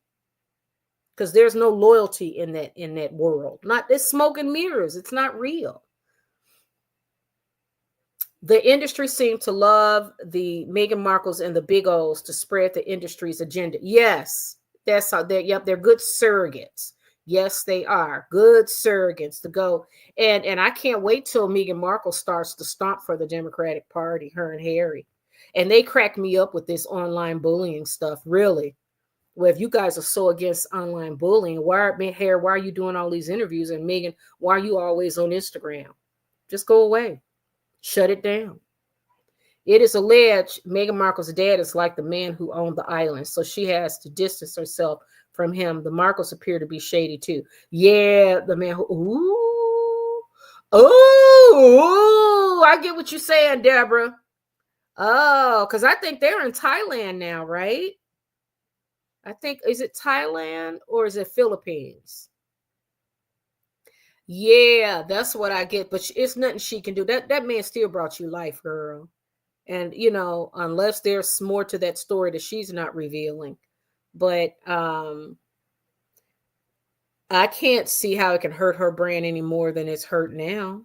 Because there's no loyalty in that world. It's smoke and mirrors. It's not real. The industry seemed to love the Meghan Markles and the big O's to spread the industry's agenda. Yes. That's how they're good surrogates. Yes, they are good surrogates to go. And I can't wait till Meghan Markle starts to stomp for the Democratic Party, her and Harry. And they crack me up with this online bullying stuff, really. Well, if you guys are so against online bullying, why are you doing all these interviews? And Meghan, why are you always on Instagram? Just go away. Shut it down. It is alleged Meghan Markle's dad is like the man who owned the island, so she has to distance herself from him. The Markles appear to be shady too. Yeah, the man who, I get what you're saying, Deborah. Oh, because I think they're in Thailand now, right? I think, is it Thailand or is it Philippines? Yeah, that's what I get, but it's nothing she can do. That man still brought you life, girl. And, unless there's more to that story that she's not revealing. But I can't see how it can hurt her brand any more than it's hurt now.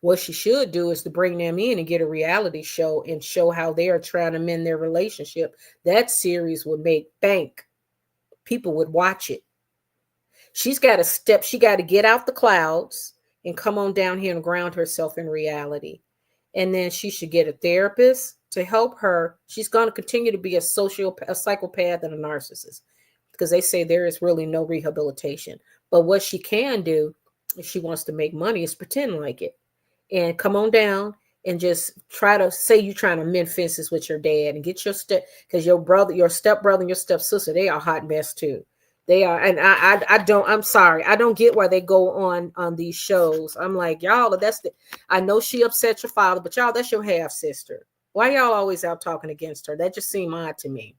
What she should do is to bring them in and get a reality show and show how they are trying to mend their relationship. That series would make bank. People would watch it. She got to get out the clouds and come on down here and ground herself in reality. And then she should get a therapist to help her. She's going to continue to be a psychopath and a narcissist, because they say there is really no rehabilitation. But what she can do, if she wants to make money, is pretend like it and come on down and just try to say you're trying to mend fences with your dad and get because your brother, your stepbrother, and your stepsister, they are a hot mess too. They are, and I'm sorry, I don't get why they go on these shows. I'm like, y'all, I know she upset your father, but y'all, that's your half sister. Why y'all always out talking against her? That just seemed odd to me.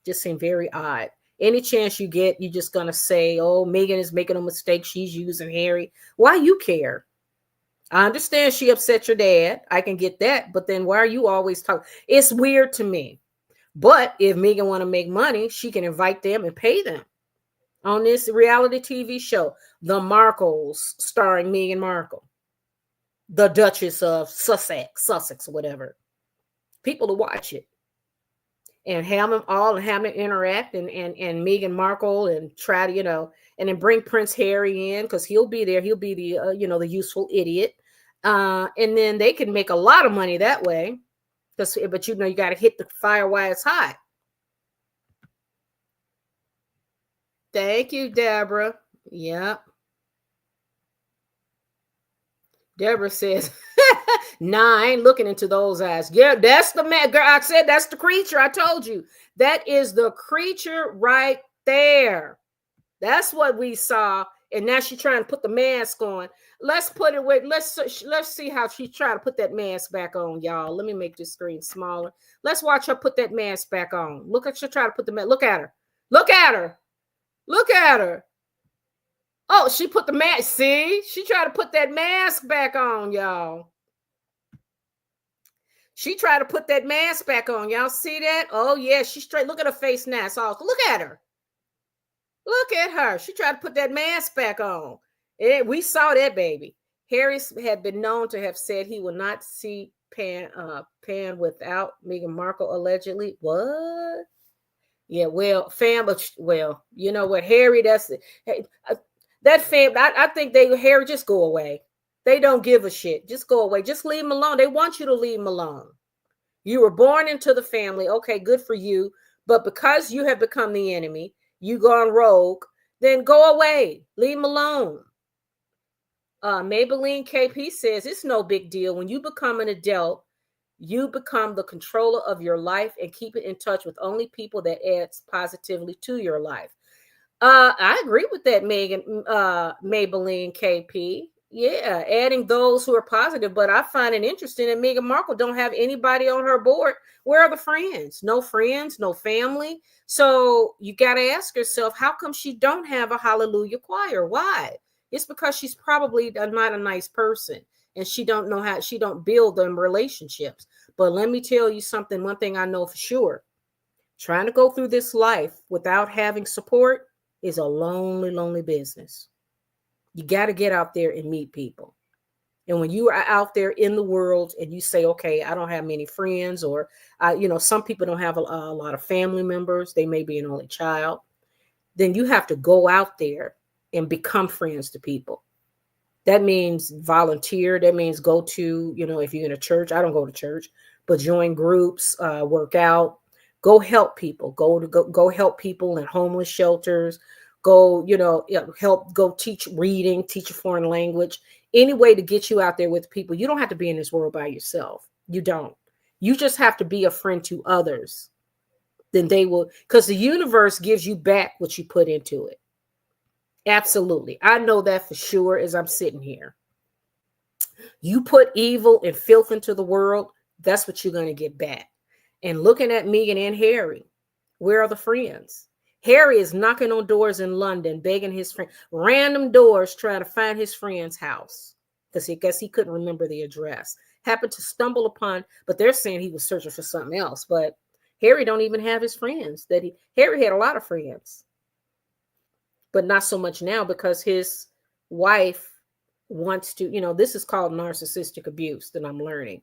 Just seemed very odd. Any chance you get, you're just gonna say, oh, Megan is making a mistake, she's using Harry. Why you care? I understand she upset your dad. I can get that, but then why are you always talking? It's weird to me. But if Megan want to make money, she can invite them and pay them on this reality TV show, The Markles, starring Meghan Markle, the Duchess of Sussex, whatever. People to watch it and have them interact and Meghan Markle and try to, and then bring Prince Harry in, because he'll be there. He'll be the, the useful idiot. And then they can make a lot of money that way. But you got to hit the fire while it's hot. Thank you, Deborah. Yep. Deborah says, nah, I ain't looking into those eyes. Yeah, that's the man. Girl, I said that's the creature. I told you. That is the creature right there. That's what we saw. And now she's trying to put the mask on. Let's see how she's trying to put that mask back on, y'all. Let me make this screen smaller. Let's watch her put that mask back on. Look at her trying to put the mask. Look at her. Look at her. Look at her. Oh, she put the mask. See? She tried to put that mask back on, y'all. She tried to put that mask back on. Y'all see that? Oh, yeah. She's straight. Look at her face now. It's all. Look at her. Look at her. She tried to put that mask back on. We saw that, baby. Harry had been known to have said he would not see Pan without Meghan Markle, allegedly. What? Yeah, well, you know what, Harry, that fam, I think Harry, just go away. They don't give a shit. Just go away. Just leave them alone. They want you to leave them alone. You were born into the family. Okay, good for you. But because you have become the enemy, you gone rogue, then go away. Leave them alone. Maybelline KP says, it's no big deal. When you become an adult, you become the controller of your life and keep it in touch with only people that adds positively to your life. I agree with that, Maybelline KP. Yeah, adding those who are positive. But I find it interesting that Meghan Markle don't have anybody on her board. Where are the friends? No friends, no family. So you got to ask yourself, how come she don't have a hallelujah choir? Why? It's because she's probably not a nice person. And she don't build them relationships. But let me tell you something, one thing I know for sure. Trying to go through this life without having support is a lonely, lonely business. You got to get out there and meet people. And when you are out there in the world and you say, okay, I don't have many friends, or, some people don't have a lot of family members. They may be an only child. Then you have to go out there and become friends to people. That means volunteer. That means go to, if you're in a church, I don't go to church, but join groups, work out, go help people, go help people in homeless shelters, go teach reading, teach a foreign language, any way to get you out there with people. You don't have to be in this world by yourself. You don't. You just have to be a friend to others. Then they will, because the universe gives you back what you put into it. Absolutely. I know that for sure as I'm sitting here. You put evil and filth into the world, that's what you're going to get back. And looking at Meghan and Harry, where are the friends? Harry is knocking on doors in London, begging his friend, random doors, trying to find his friend's house because he couldn't remember the address. Happened to stumble upon, but they're saying he was searching for something else. But Harry don't even have his friends. Harry had a lot of friends, but not so much now because his wife wants to, this is called narcissistic abuse that I'm learning.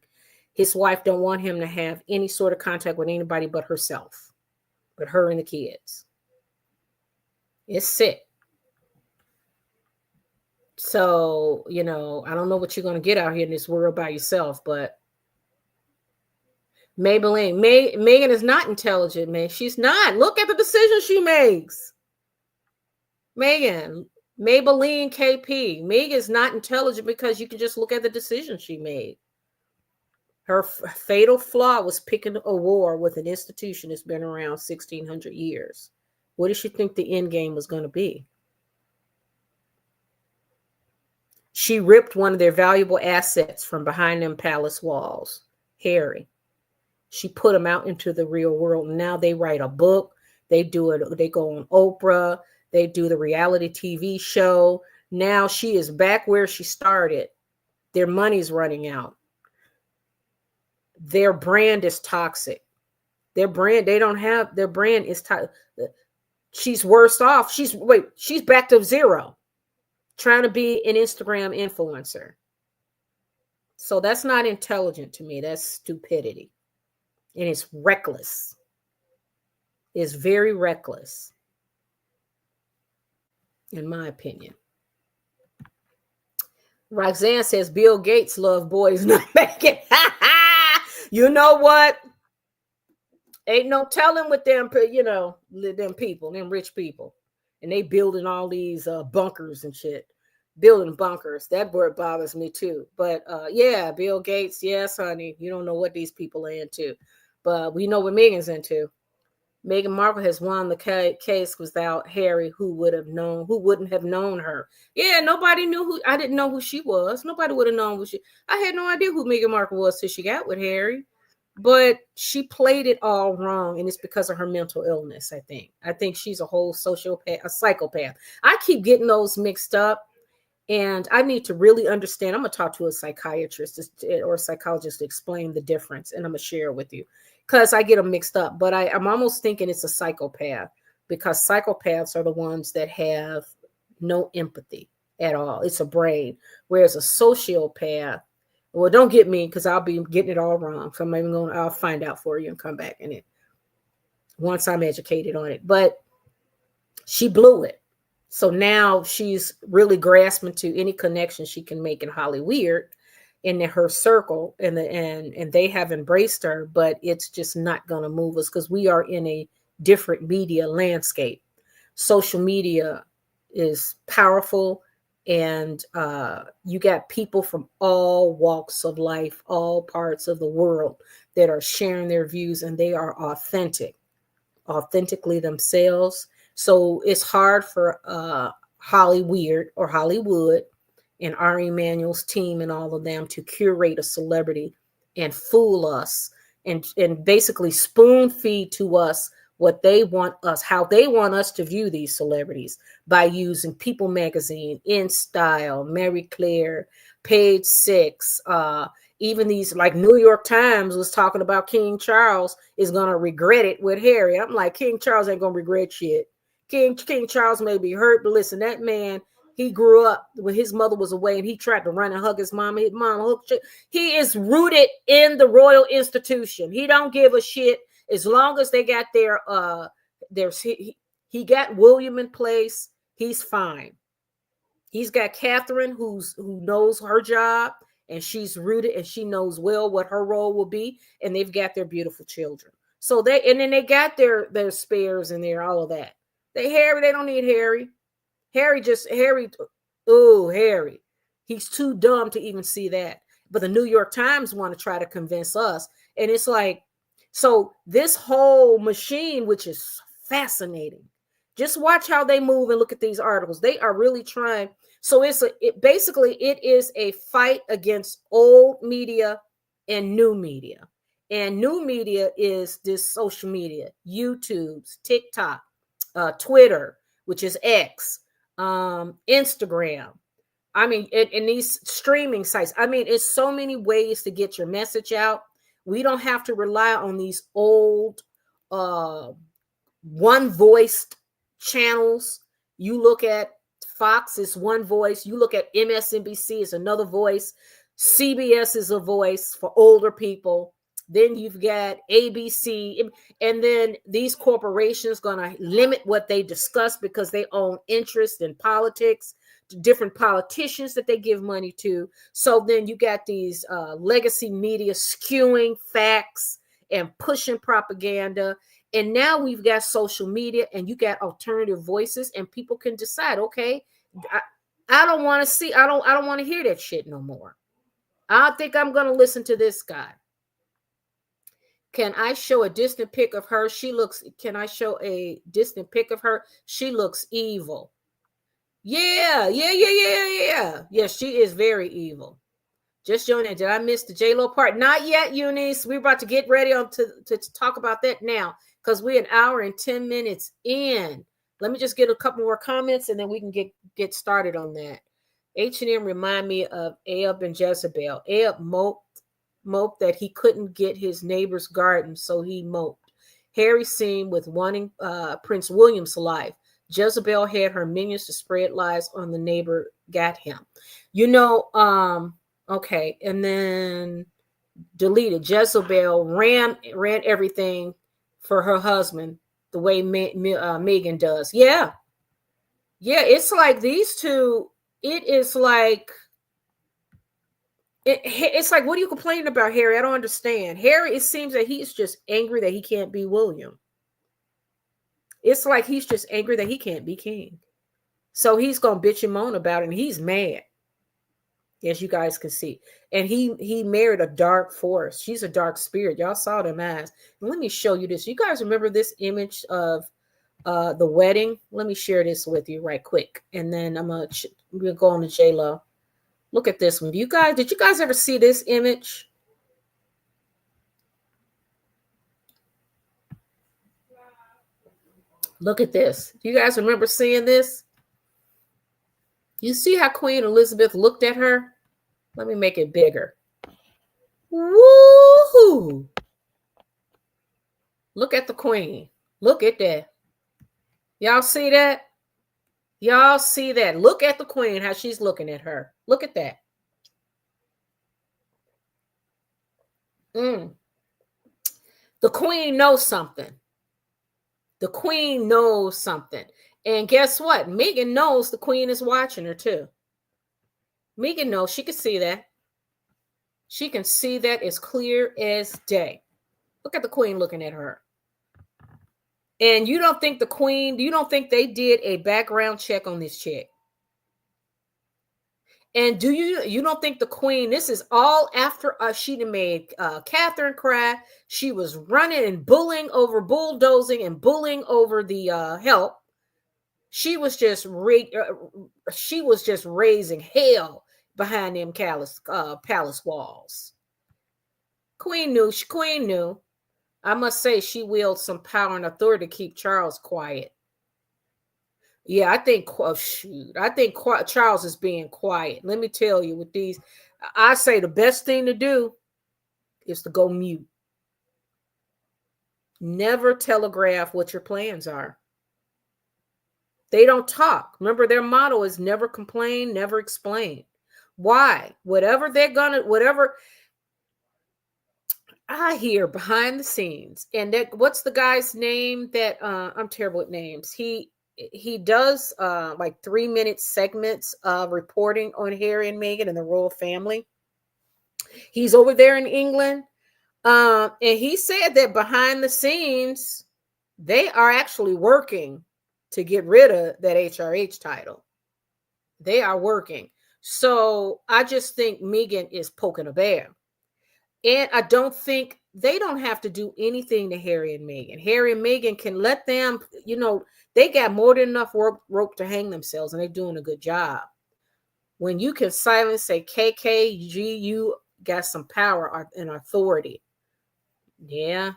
His wife don't want him to have any sort of contact with anybody but herself, but her and the kids. It's sick. So, I don't know what you're going to get out here in this world by yourself, but Megan is not intelligent, man. She's not. Look at the decisions she makes. Maybelline KP. Megan is not intelligent because you can just look at the decisions she made. Her fatal flaw was picking a war with an institution that's been around 1,600 years. What did she think the end game was going to be? She ripped one of their valuable assets from behind them palace walls, Harry. She put him out into the real world. Now they write a book. They do it. They go on Oprah. They do the reality TV show. Now she is back where she started. Their money's running out. Their brand is toxic. Their brand is toxic. She's worse off. She's back to zero, trying to be an Instagram influencer. So that's not intelligent to me. That's stupidity. And it's reckless. It's very reckless, in my opinion. Roxanne says Bill Gates love boys not making. You know what? Ain't no telling with them, them people, them rich people. And they building all these bunkers and shit. Building bunkers. That word bothers me too. But yeah, Bill Gates, yes, honey. You don't know what these people are into. But we know what Meghan's into. Meghan Markle has won the case without Harry, who wouldn't have known her. Yeah, nobody knew I didn't know who she was. Nobody would have known I had no idea who Meghan Markle was till she got with Harry. But she played it all wrong, and it's because of her mental illness, I think. I think she's a whole sociopath, a psychopath. I keep getting those mixed up, and I need to really understand. I'm going to talk to a psychiatrist or a psychologist to explain the difference, and I'm going to share it with you because I get them mixed up. But I'm almost thinking it's a psychopath because psychopaths are the ones that have no empathy at all. It's a brain, whereas a sociopath, well, don't get me because I'll be getting it all wrong. So I'll find out for you and come back in it once I'm educated on it. But she blew it. So now she's really grasping to any connection she can make in Hollyweird in her circle, and they have embraced her, but it's just not going to move us because we are in a different media landscape. Social media is powerful. And you got people from all walks of life, all parts of the world that are sharing their views, and they are authentically themselves. So it's hard for Hollyweird or Hollywood and Ari Emanuel's team and all of them to curate a celebrity and fool us and basically spoon feed to us what they want us, how they want us to view these celebrities by using People Magazine, In Style, Mary Claire, Page Six, even these like New York Times was talking about King Charles is going to regret it with Harry. I'm like, King Charles ain't going to regret shit. King Charles may be hurt, but listen, that man, he grew up when his mother was away and he tried to run and hug his mama. His mama hooked. He is rooted in the royal institution. He don't give a shit. As long as they got he got William in place, he's fine. He's got Catherine who knows her job and she's rooted and she knows well what her role will be, and they've got their beautiful children. So then they got their spares and all of that. They don't need Harry. Harry. He's too dumb to even see that. But the New York Times want to try to convince us, and it's like. So this whole machine, which is fascinating, just watch how they move and look at these articles. They are really trying. So basically it is a fight against old media and new media. And new media is this social media, YouTube's, TikTok, Twitter, which is X, Instagram. I mean, in these streaming sites. I mean, it's so many ways to get your message out. We don't have to rely on these old one-voiced channels. You look at Fox is one voice. You look at MSNBC is another voice. CBS is a voice for older people. Then you've got ABC, and then these corporations going to limit what they discuss because they own interest in politics, to different politicians that they give money to. So then you got these legacy media skewing facts and pushing propaganda. And now we've got social media and you got alternative voices, and people can decide, okay, I don't want to see, I don't want to hear that shit no more. I don't think I'm going to listen to this guy. Can I show a distant pic of her? Can I show a distant pic of her? She looks evil. Yeah. Yes, she is very evil. Just joining. Did I miss the J-Lo part? Not yet, Eunice. We're about to get ready to talk about that now because we're an hour and 10 minutes in. Let me just get a couple more comments and then we can get started on that. H&M remind me of Ahab and Jezebel. Ahab moped that he couldn't get his neighbor's garden, so he moped. Harry seemed with wanting Prince William's life. Jezebel had her minions to spread lies on the neighbor, got him. Okay, and then deleted. Jezebel ran everything for her husband the way Megan does. Yeah, it's like these two. It is like it's like, what are you complaining about, Harry? I don't understand. Harry, it seems that he's just angry that he can't be William. It's like he's just angry that he can't be king. So he's gonna bitch and moan about it, and he's mad. As you guys can see. And he married a dark force. She's a dark spirit. Y'all saw them eyes. And let me show you this. You guys remember this image of the wedding? Let me share this with you right quick. And then we'll go on to J-Lo. Look at this one. Did you guys ever see this image? Look at this. Do you guys remember seeing this? You see how Queen Elizabeth looked at her? Let me make it bigger. Woo-hoo! Look at the Queen. Look at that. Y'all see that? Y'all see that? Look at the Queen, how she's looking at her. Look at that. The Queen knows something. The Queen knows something. And guess what? Meghan knows the Queen is watching her too. Meghan knows. She can see that. She can see that as clear as day. Look at the Queen looking at her. And you don't think they did a background check on this chick? And you don't think the Queen, this is all after she made Catherine cry. She was running and bulldozing and bullying over the help. She was just raising hell behind them palace walls. Queen knew. I must say she wields some power and authority to keep Charles quiet. Yeah, I think Charles is being quiet. Let me tell you, with these, I say the best thing to do is to go mute. Never telegraph what your plans are. They don't talk. Remember, their motto is never complain, never explain. Why? Whatever I hear behind the scenes, and that, what's the guy's name that I'm terrible with names. He does like 3-minute segments of reporting on Harry and Meghan and the royal family. He's over there in England. And he said that behind the scenes, they are actually working to get rid of that HRH title. They are working. So I just think Meghan is poking a bear. And I don't think they don't have to do anything to Harry and Meghan. Harry and Meghan can let them, they got more than enough rope to hang themselves, and they're doing a good job. When you can silence a KKG, you got some power and authority. Yeah.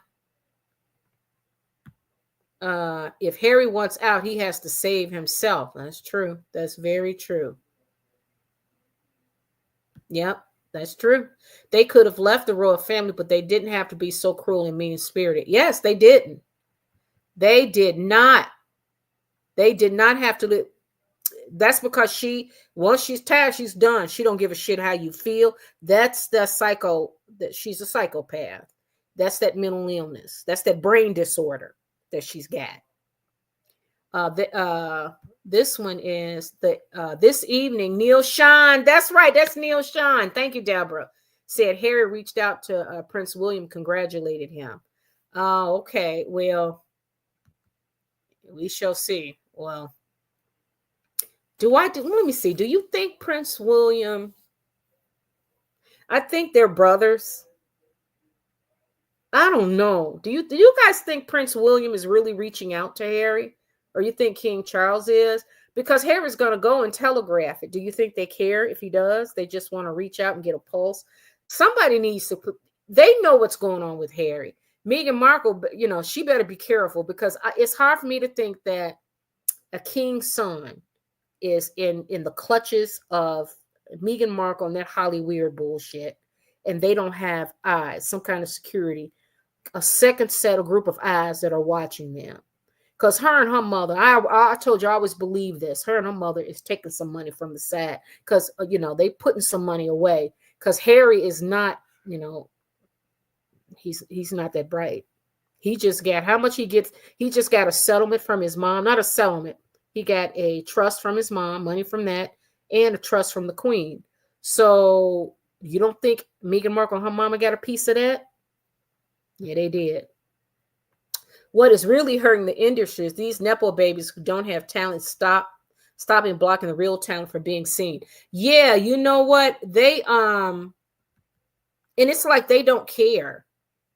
If Harry wants out, he has to save himself. That's true. That's very true. Yep, that's true. They could have left the royal family, but they didn't have to be so cruel and mean-spirited. Yes, they didn't. They did not. They did not have to. that's because once she's tired, she's done. She don't give a shit how you feel. That's the that she's a psychopath. That's that mental illness. That's that brain disorder that she's got. This one is this evening, Neil Sean. That's right. That's Neil Sean. Thank you, Deborah. Said Harry reached out to Prince William, congratulated him. Oh, okay. Well, we shall see. Well, let me see. Do you think Prince William? I think they're brothers. I don't know. Do you guys think Prince William is really reaching out to Harry? Or you think King Charles is? Because Harry's going to go and telegraph it. Do you think they care if he does? They just want to reach out and get a pulse. Somebody needs to they know what's going on with Harry. Meghan Markle, she better be careful, because it's hard for me to think that a king's son is in the clutches of Meghan Markle and that Hollyweird bullshit, and they don't have eyes, some kind of security, a second set of group of eyes that are watching them. Because her and her mother, I told you, I always believe this. Her and her mother is taking some money from the side, because, they putting some money away, because Harry is not, he's not that bright. He just got, how much he gets, he just got a settlement from his mom, not a settlement. He got a trust from his mom, money from that, and a trust from the queen. So you don't think Meghan Markle and her mama got a piece of that? Yeah, they did. What is really hurting the industry is these Nepo babies who don't have talent stopping blocking the real talent from being seen. Yeah, you know what? They and it's like they don't care.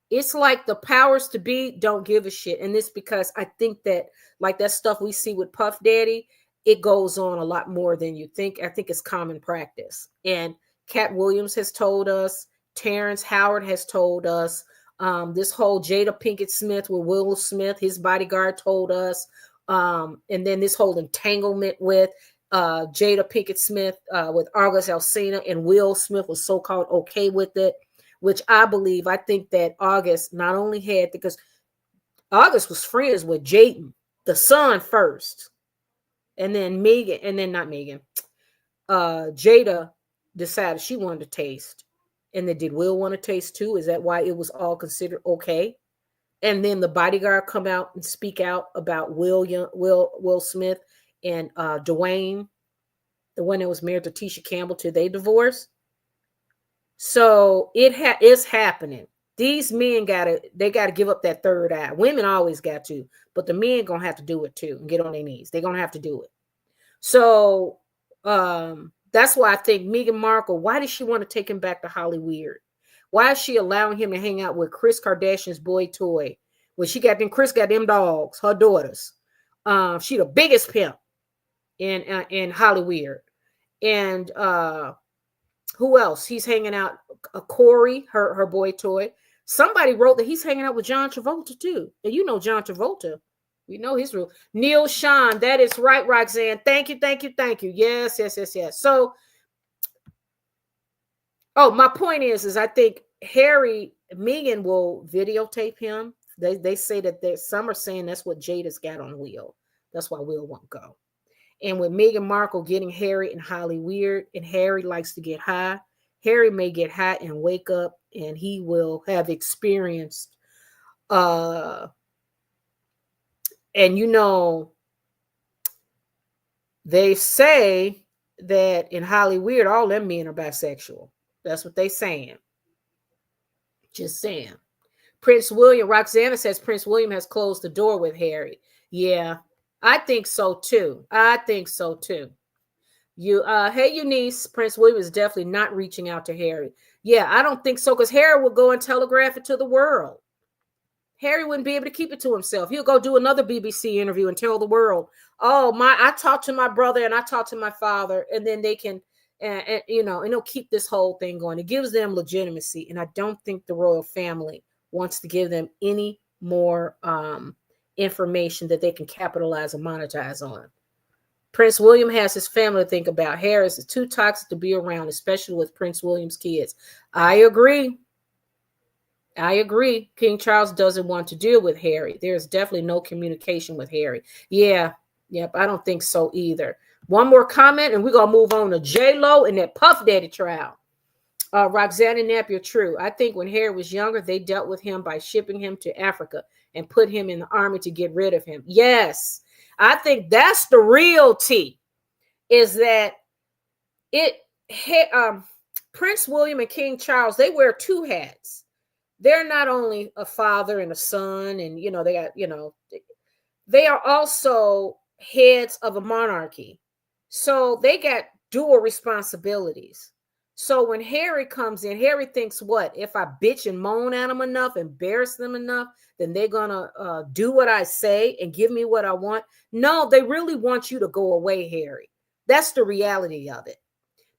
It's like the powers to be don't give a shit. And this because I think that, like that stuff we see with Puff Daddy, it goes on a lot more than you think. I think it's common practice. And Cat Williams has told us, Terrence Howard has told us, this whole Jada Pinkett Smith with Will Smith, his bodyguard, told us. And then this whole entanglement with Jada Pinkett Smith with August Alsina, and Will Smith was so-called okay with it, which I think that August not only had, because August was friends with Jaden, the son first. And then Jada decided she wanted to taste. And then did Will want to taste too? Is that why it was all considered okay? And then the bodyguard come out and speak out about Will Smith and Dwayne, the one that was married to Tisha Campbell, till they divorced. So it's happening. These men gotta give up that third eye. Women always got to, but the men gonna have to do it too and get on their knees. They're gonna have to do it. So that's why I think Meghan Markle, why does she want to take him back to Hollyweird? Why is she allowing him to hang out with Kris Kardashian's boy toy? When Kris got them dogs, her daughters. She the biggest pimp in Hollyweird. And who else? He's hanging out, Corey, her boy toy. Somebody wrote that he's hanging out with John Travolta too. And you know John Travolta. We know his rule. Neil Sean, that is right, Roxanne. Thank you. Yes. So, my point is I think Meghan will videotape him. They say that some are saying that's what Jada's got on Will. That's why Will won't go. And with Meghan Markle getting Harry and Hollyweird, and Harry likes to get high, Harry may get high and wake up, and he will have experienced and they say that in Hollyweird, all them men are bisexual. That's what they saying. Just saying. Prince William, Roxana says Prince William has closed the door with Harry. Yeah, I think so too. Hey Eunice, Prince William is definitely not reaching out to Harry. Yeah, I don't think so, because Harry will go and telegraph it to the world. Harry wouldn't be able to keep it to himself. He'll go do another BBC interview and tell the world, I talked to my brother and I talked to my father, and then they can, and they'll keep this whole thing going. It gives them legitimacy. And I don't think the royal family wants to give them any more information that they can capitalize and monetize on. Prince William has his family to think about. Harris is too toxic to be around, especially with Prince William's kids. I agree. King Charles doesn't want to deal with Harry. There's definitely no communication with Harry. Yeah, Yep, I don't think so either. One more comment, and we're gonna move on to J-Lo and that Puff Daddy trial. Roxanna Napier, true. I think when Harry was younger, they dealt with him by shipping him to Africa and put him in the army to get rid of him. Yes, I think that's the real tea. Is that it? Prince William and King Charles, they wear two hats. They're not only a father and a son, and they got they are also heads of a monarchy. So they got dual responsibilities. So when Harry comes in, Harry thinks, what? If I bitch and moan at them enough, embarrass them enough, then they're going to do what I say and give me what I want. No, they really want you to go away, Harry. That's the reality of it.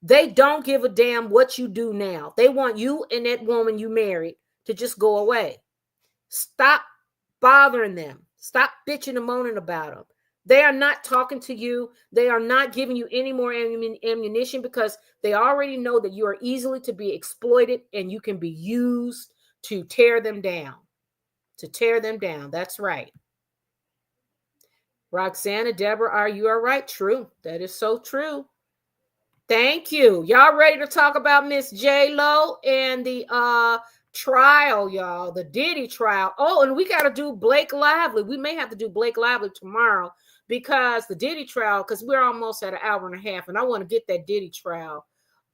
They don't give a damn what you do now. They want you and that woman you married to just go away. Stop bothering them. Stop bitching and moaning about them. They are not talking to you. They are not giving you any more ammunition because they already know that you are easily to be exploited and you can be used to tear them down. To tear them down. That's right. Roxana, Deborah, are you all right? True. That is so true. Thank you. Y'all ready to talk about Miss J-Lo and the trial, y'all, the Diddy trial. Oh, and we got to do Blake Lively. We may have to do Blake Lively tomorrow because the Diddy trial, because we're almost at an hour and a half, and I want to get that Diddy trial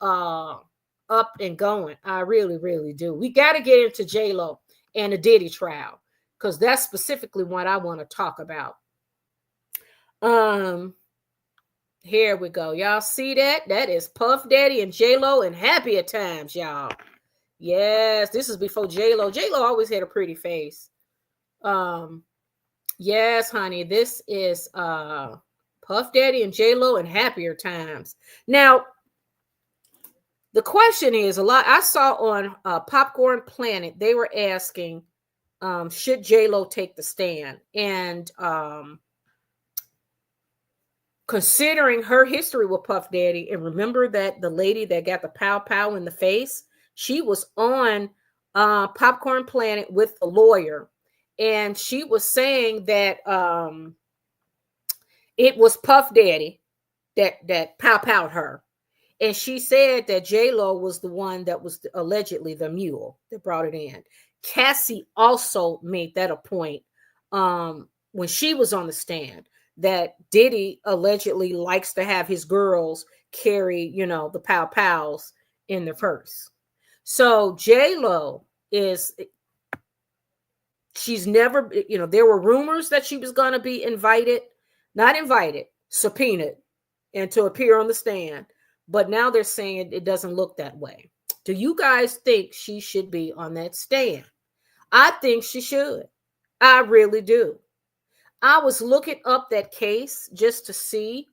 up and going. I really, really do. We got to get into J-Lo and the Diddy trial because that's specifically what I want to talk about. Here we go. Y'all see that? That is Puff Daddy and J-Lo in happier times, y'all. Yes, this is before J-Lo. J-Lo always had a pretty face. Yes, honey, this is Puff Daddy and J-Lo in happier times. Now, the question is, a lot I saw on Popcorn Planet, they were asking, should J-Lo take the stand? And considering her history with Puff Daddy, and remember that the lady that got the pow pow in the face, she was on Popcorn Planet with the lawyer, and she was saying that it was Puff Daddy that pow powed her, and she said that J-Lo was the one that was allegedly the mule that brought it in. Cassie also made that a point when she was on the stand, that Diddy allegedly likes to have his girls carry, the pow pows in their purse. So J-Lo she's never, there were rumors that she was going to be subpoenaed and to appear on the stand. But now they're saying it doesn't look that way. Do you guys think she should be on that stand? I think she should. I really do. I was looking up that case just to see,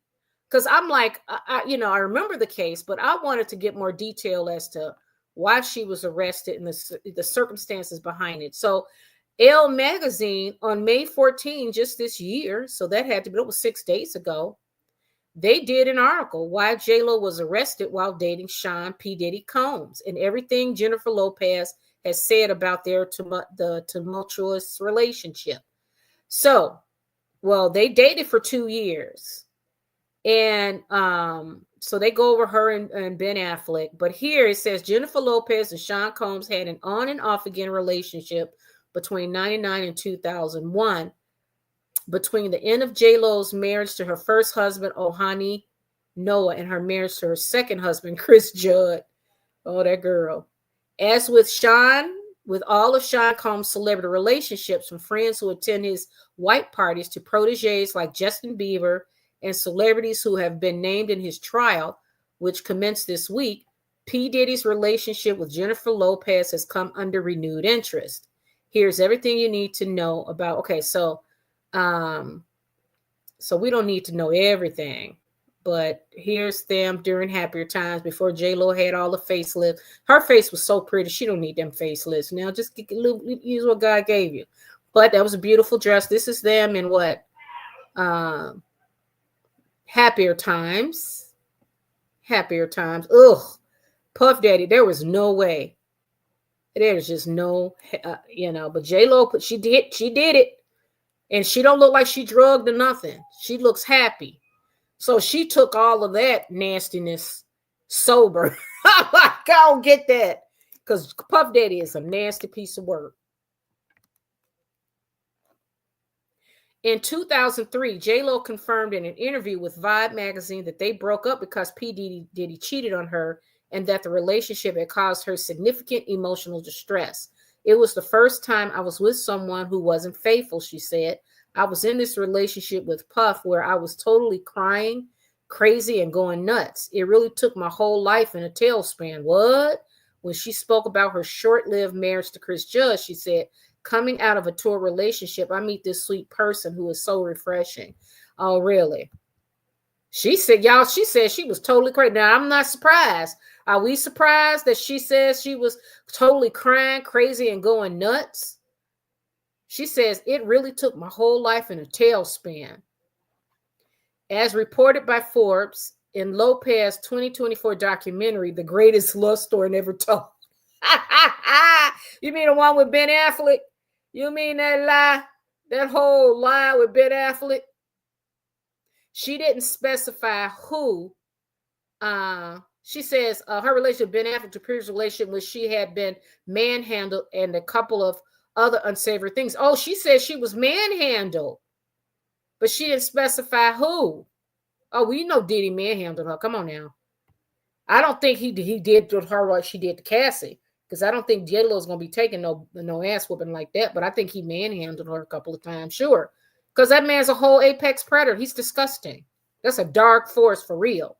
because I'm like, I remember the case, but I wanted to get more detail as to why she was arrested and the circumstances behind it. So Elle Magazine on May 14, just this year, so that had to be, it was 6 days ago, they did an article, why J-Lo was arrested while dating Sean P-Diddy Combs, and everything Jennifer Lopez has said about the tumultuous relationship. So, well, they dated for 2 years. And so they go over her and Ben Affleck. But here it says Jennifer Lopez and Sean Combs had an on and off again relationship between 1999 and 2001. Between the end of J-Lo's marriage to her first husband, Ohani Noah, and her marriage to her second husband, Chris Judd. Oh, that girl. As with Sean, with all of Sean Combs' celebrity relationships, from friends who attend his white parties to proteges like Justin Bieber and celebrities who have been named in his trial, which commenced this week, P. Diddy's relationship with Jennifer Lopez has come under renewed interest. Here's everything you need to know about. Okay, so we don't need to know everything, but here's them during happier times before J-Lo had all the facelifts. Her face was so pretty. She don't need them facelifts. Now just use what God gave you. But that was a beautiful dress. This is them in what? Happier times. Happier times. Ugh. Puff Daddy, there was no way. There's just no, but J-Lo, she did it. And she don't look like she drugged or nothing. She looks happy. So she took all of that nastiness sober. I'm like, I don't get that. Because Puff Daddy is a nasty piece of work. In 2003, J-Lo confirmed in an interview with Vibe magazine that they broke up because P-Diddy cheated on her and that the relationship had caused her significant emotional distress. It was the first time I was with someone who wasn't faithful, she said. I was in this relationship with Puff where I was totally crying, crazy, and going nuts. It really took my whole life in a tailspin. What? When she spoke about her short-lived marriage to Chris Judge, she said, coming out of a tour relationship, I meet this sweet person who is so refreshing. Oh, really? She said, y'all, she said she was totally crazy. Now, I'm not surprised. Are we surprised that she says she was totally crying, crazy, and going nuts? She says, it really took my whole life in a tailspin. As reported by Forbes, in Lopez's 2024 documentary, The Greatest Love Story Never Told. You mean the one with Ben Affleck? You mean that lie? That whole lie with Ben Affleck? She didn't specify who. She says her relationship with Ben Affleck, the previous relationship, was she had been manhandled and a couple of other unsavory things. Oh, she said she was manhandled, but she didn't specify who. Oh, well, you know Diddy manhandled her. Come on now. I don't think he did to her what she did to Cassie. Because I don't think J-Lo is going to be taking no ass whooping like that. But I think he manhandled her a couple of times. Sure. Because that man's a whole apex predator. He's disgusting. That's a dark force for real.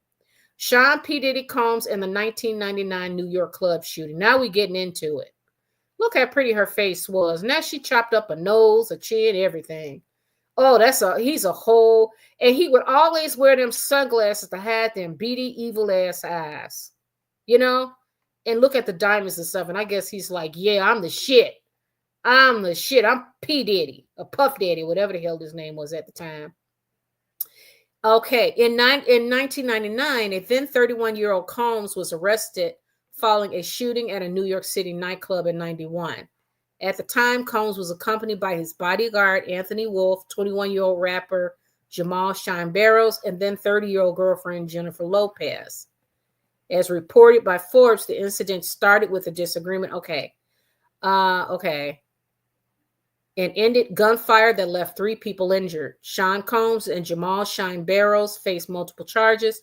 Sean P. Diddy Combs and the 1999 New York club shooting. Now we're getting into it. Look how pretty her face was. Now she chopped up a nose, a chin, everything. Oh, he's a whole. And he would always wear them sunglasses to hide them beady, evil ass eyes. You know? And look at the diamonds and stuff. And I guess he's like, yeah, I'm the shit. I'm the shit. I'm P. Diddy, a Puff Daddy, whatever the hell his name was at the time. Okay. In 1999, a then 31-year-old Combs was arrested following a shooting at a New York City nightclub in 91. At the time, Combs was accompanied by his bodyguard, Anthony Wolf, 21-year-old rapper Jamal Shine Barrows, and then 30-year-old girlfriend Jennifer Lopez. As reported by Forbes, the incident started with a disagreement. Okay. And ended gunfire that left 3 people injured. Sean Combs and Jamal Shine Barrows faced multiple charges,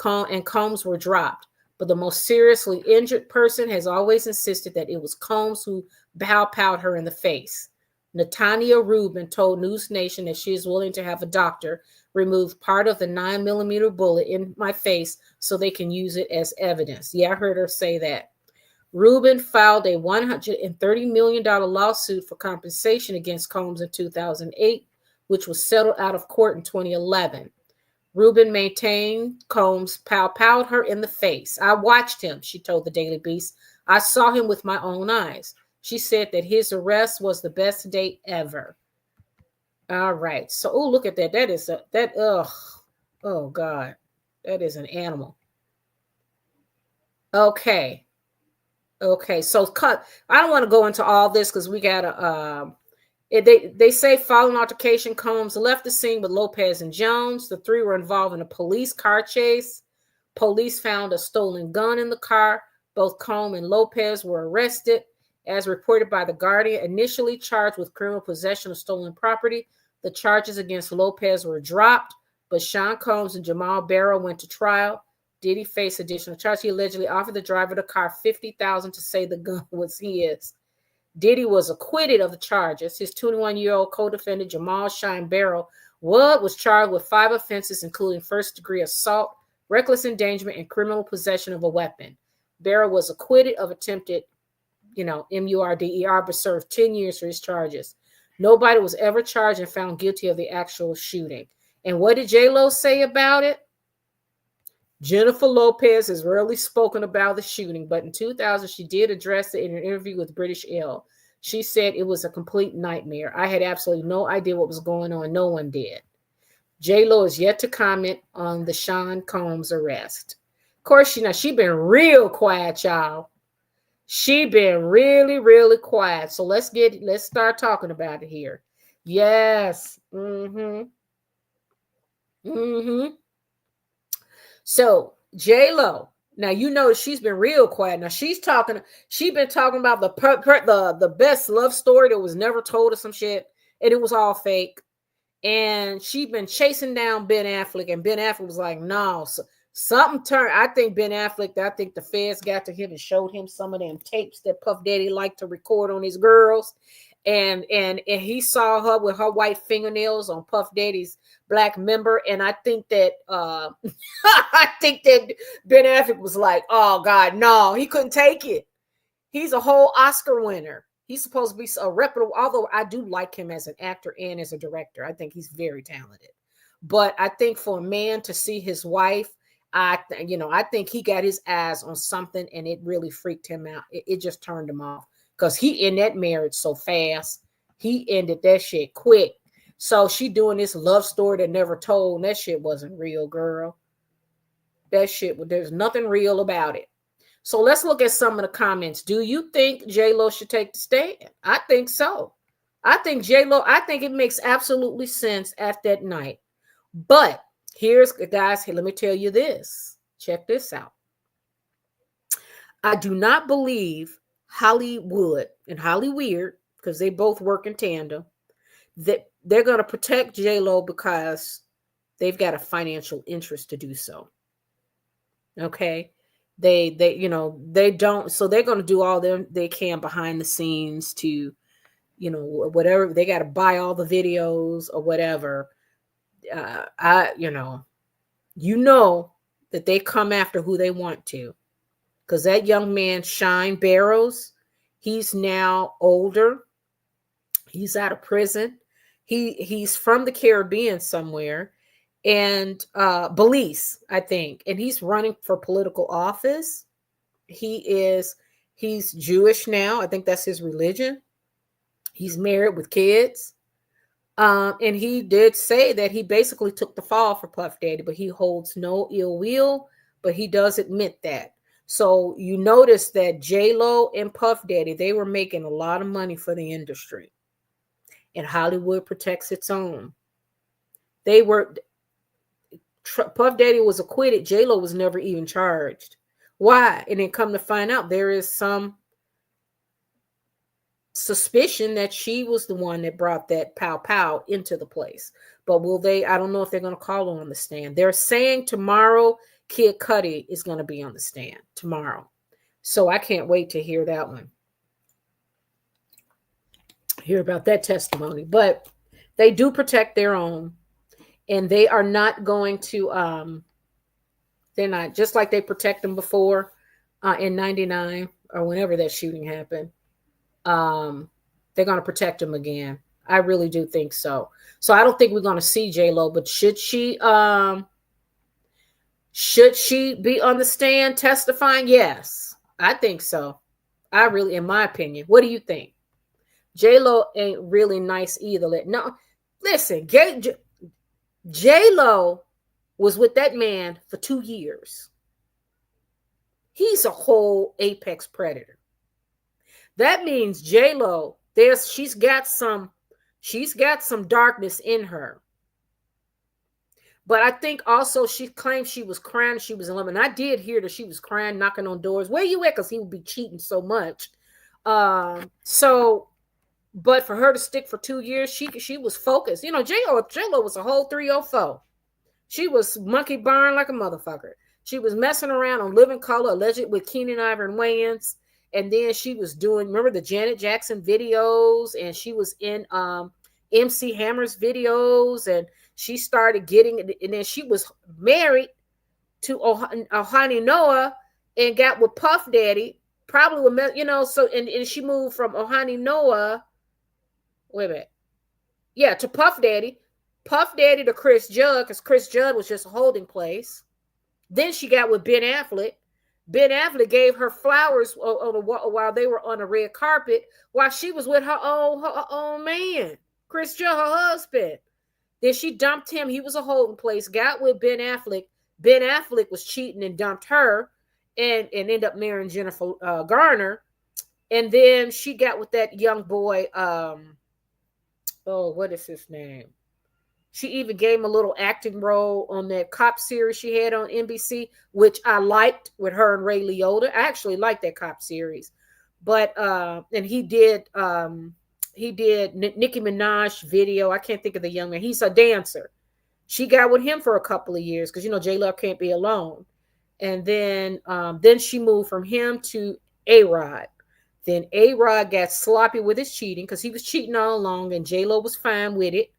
and Combs were dropped. But the most seriously injured person has always insisted that it was Combs who pow-powed her in the face. Natania Rubin told News Nation that she is willing to have a doctor remove part of the 9mm bullet in my face so they can use it as evidence. Yeah, I heard her say that. Rubin filed a $130 million lawsuit for compensation against Combs in 2008, which was settled out of court in 2011. Rubin maintained Combs pow-powed her in the face. I watched him, she told the Daily Beast. I saw him with my own eyes. She said that his arrest was the best date ever. All right. So, oh, look at that. Oh, God. That is an animal. Okay. So, cut. I don't want to go into all this because we got to, they say following altercation, Combs left the scene with Lopez and Jones. The 3 were involved in a police car chase. Police found a stolen gun in the car. Both Combs and Lopez were arrested. As reported by The Guardian, initially charged with criminal possession of stolen property, the charges against Lopez were dropped, but Sean Combs and Jamal Barrow went to trial. Diddy faced additional charges. He allegedly offered the driver of the car $50,000 to say the gun was his. Diddy was acquitted of the charges. His 21-year-old co-defendant, Jamal Shine Barrow, was charged with 5 offenses, including first-degree assault, reckless endangerment, and criminal possession of a weapon. Barrow was acquitted of attempted MURDER, but served 10 years for his charges. Nobody was ever charged and found guilty of the actual shooting. And what did J-Lo say about it? Jennifer Lopez has rarely spoken about the shooting, but in 2000, she did address it in an interview with British Elle. She said it was a complete nightmare. I had absolutely no idea what was going on. No one did. J-Lo is yet to comment on the Sean Combs arrest. Of course, she been real quiet, y'all. She been really, really quiet. So let's start talking about it here. Yes. Mm-hmm. Mm-hmm. So J-Lo, now you know she's been real quiet. Now she's been talking about the best love story that was never told or some shit, and it was all fake. And she been chasing down Ben Affleck, and Ben Affleck was like, no, so, something turned. I think Ben Affleck, I think the feds got to him and showed him some of them tapes that Puff Daddy liked to record on his girls. And he saw her with her white fingernails on Puff Daddy's black member. And I think that I think that Ben Affleck was like, oh God, no, he couldn't take it. He's a whole Oscar winner. He's supposed to be a reputable, although I do like him as an actor and as a director. I think he's very talented. But I think for a man to see his wife, I think he got his eyes on something and it really freaked him out. It just turned him off because he in that marriage so fast. He ended that shit quick. So she doing this love story that never told. That shit wasn't real, girl. That shit, there's nothing real about it. So let's look at some of the comments. Do you think J-Lo should take the stand? I think so. I think it makes absolutely sense at that night. But guys, let me tell you this. Check this out. I do not believe Hollywood and Hollyweird, because they both work in tandem, that they're going to protect J-Lo because they've got a financial interest to do so. Okay. They don't, so they're going to do all they can behind the scenes to, whatever, they got to buy all the videos or whatever. That they come after who they want to, because that young man, Shine Barrows, he's now older. He's out of prison. He's from the Caribbean somewhere. And Belize, I think, and he's running for political office. He's Jewish now. I think that's his religion. He's married with kids. And he did say that he basically took the fall for Puff Daddy, but he holds no ill will, but he does admit that. So you notice that J-Lo and Puff Daddy, they were making a lot of money for the industry, and Hollywood protects its own. Puff Daddy was acquitted. J-Lo was never even charged. Why? And then come to find out, there is some suspicion that she was the one that brought that pow into the place. But I don't know if they're going to call her on the stand. They're saying tomorrow Kid Cudi is going to be on the stand tomorrow. So I can't wait to hear that one. Hear about that testimony. But they do protect their own. And they are not going to, they're not, just like they protect them before in 99 or whenever that shooting happened. They're going to protect them again. I really do think so. So I don't think we're going to see J-Lo, but should she be on the stand testifying? Yes, I think so. In my opinion. What do you think? J-Lo ain't really nice either. No, listen, J-Lo was with that man for 2 years. He's a whole apex predator. That means J-Lo, she's got some darkness in her. But I think also she claimed she was crying. She was in love. And I did hear that she was crying, knocking on doors. Where you at? Because he would be cheating so much. But for her to stick for 2 years, she was focused. J-Lo was a whole 304. She was monkey barn like a motherfucker. She was messing around on Living Color, alleged with Keenan Ivan Wayans. And then she was remember the Janet Jackson videos, and she was in MC Hammer's videos, and she started getting, and then she was married to Ohani Noah and got with Puff Daddy, probably with, so, and she moved from Ohani Noah, wait a minute, yeah, to Puff Daddy to Chris Judd, because Chris Judd was just a holding place. Then she got with Ben Affleck. Ben Affleck gave her flowers while they were on a red carpet, while she was with her own man, Chris Judd, her husband. Then she dumped him. He was a holding place. Got with Ben Affleck. Ben Affleck was cheating and dumped her, and ended up marrying Jennifer Garner. And then she got with that young boy. Oh, what is his name? She even gave him a little acting role on that cop series she had on NBC, which I liked with her and Ray Liotta. I actually liked that cop series. But and he did Nicki Minaj video. I can't think of the young man. He's a dancer. She got with him for a couple of years because J Lo can't be alone. And then she moved from him to A Rod. Then A Rod got sloppy with his cheating because he was cheating all along, and J Lo was fine with it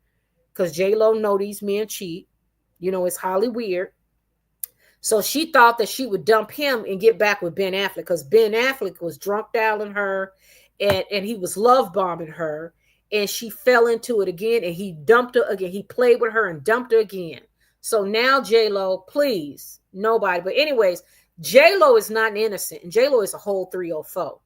because J Lo know these men cheat. It's Hollyweird. So she thought that she would dump him and get back with Ben Affleck because Ben Affleck was drunk dialing her, and he was love bombing her, and she fell into it again, and he dumped her again. He played with her and dumped her again. So now J Lo, please, nobody. But anyways, J Lo is not innocent, and J Lo is a whole 304.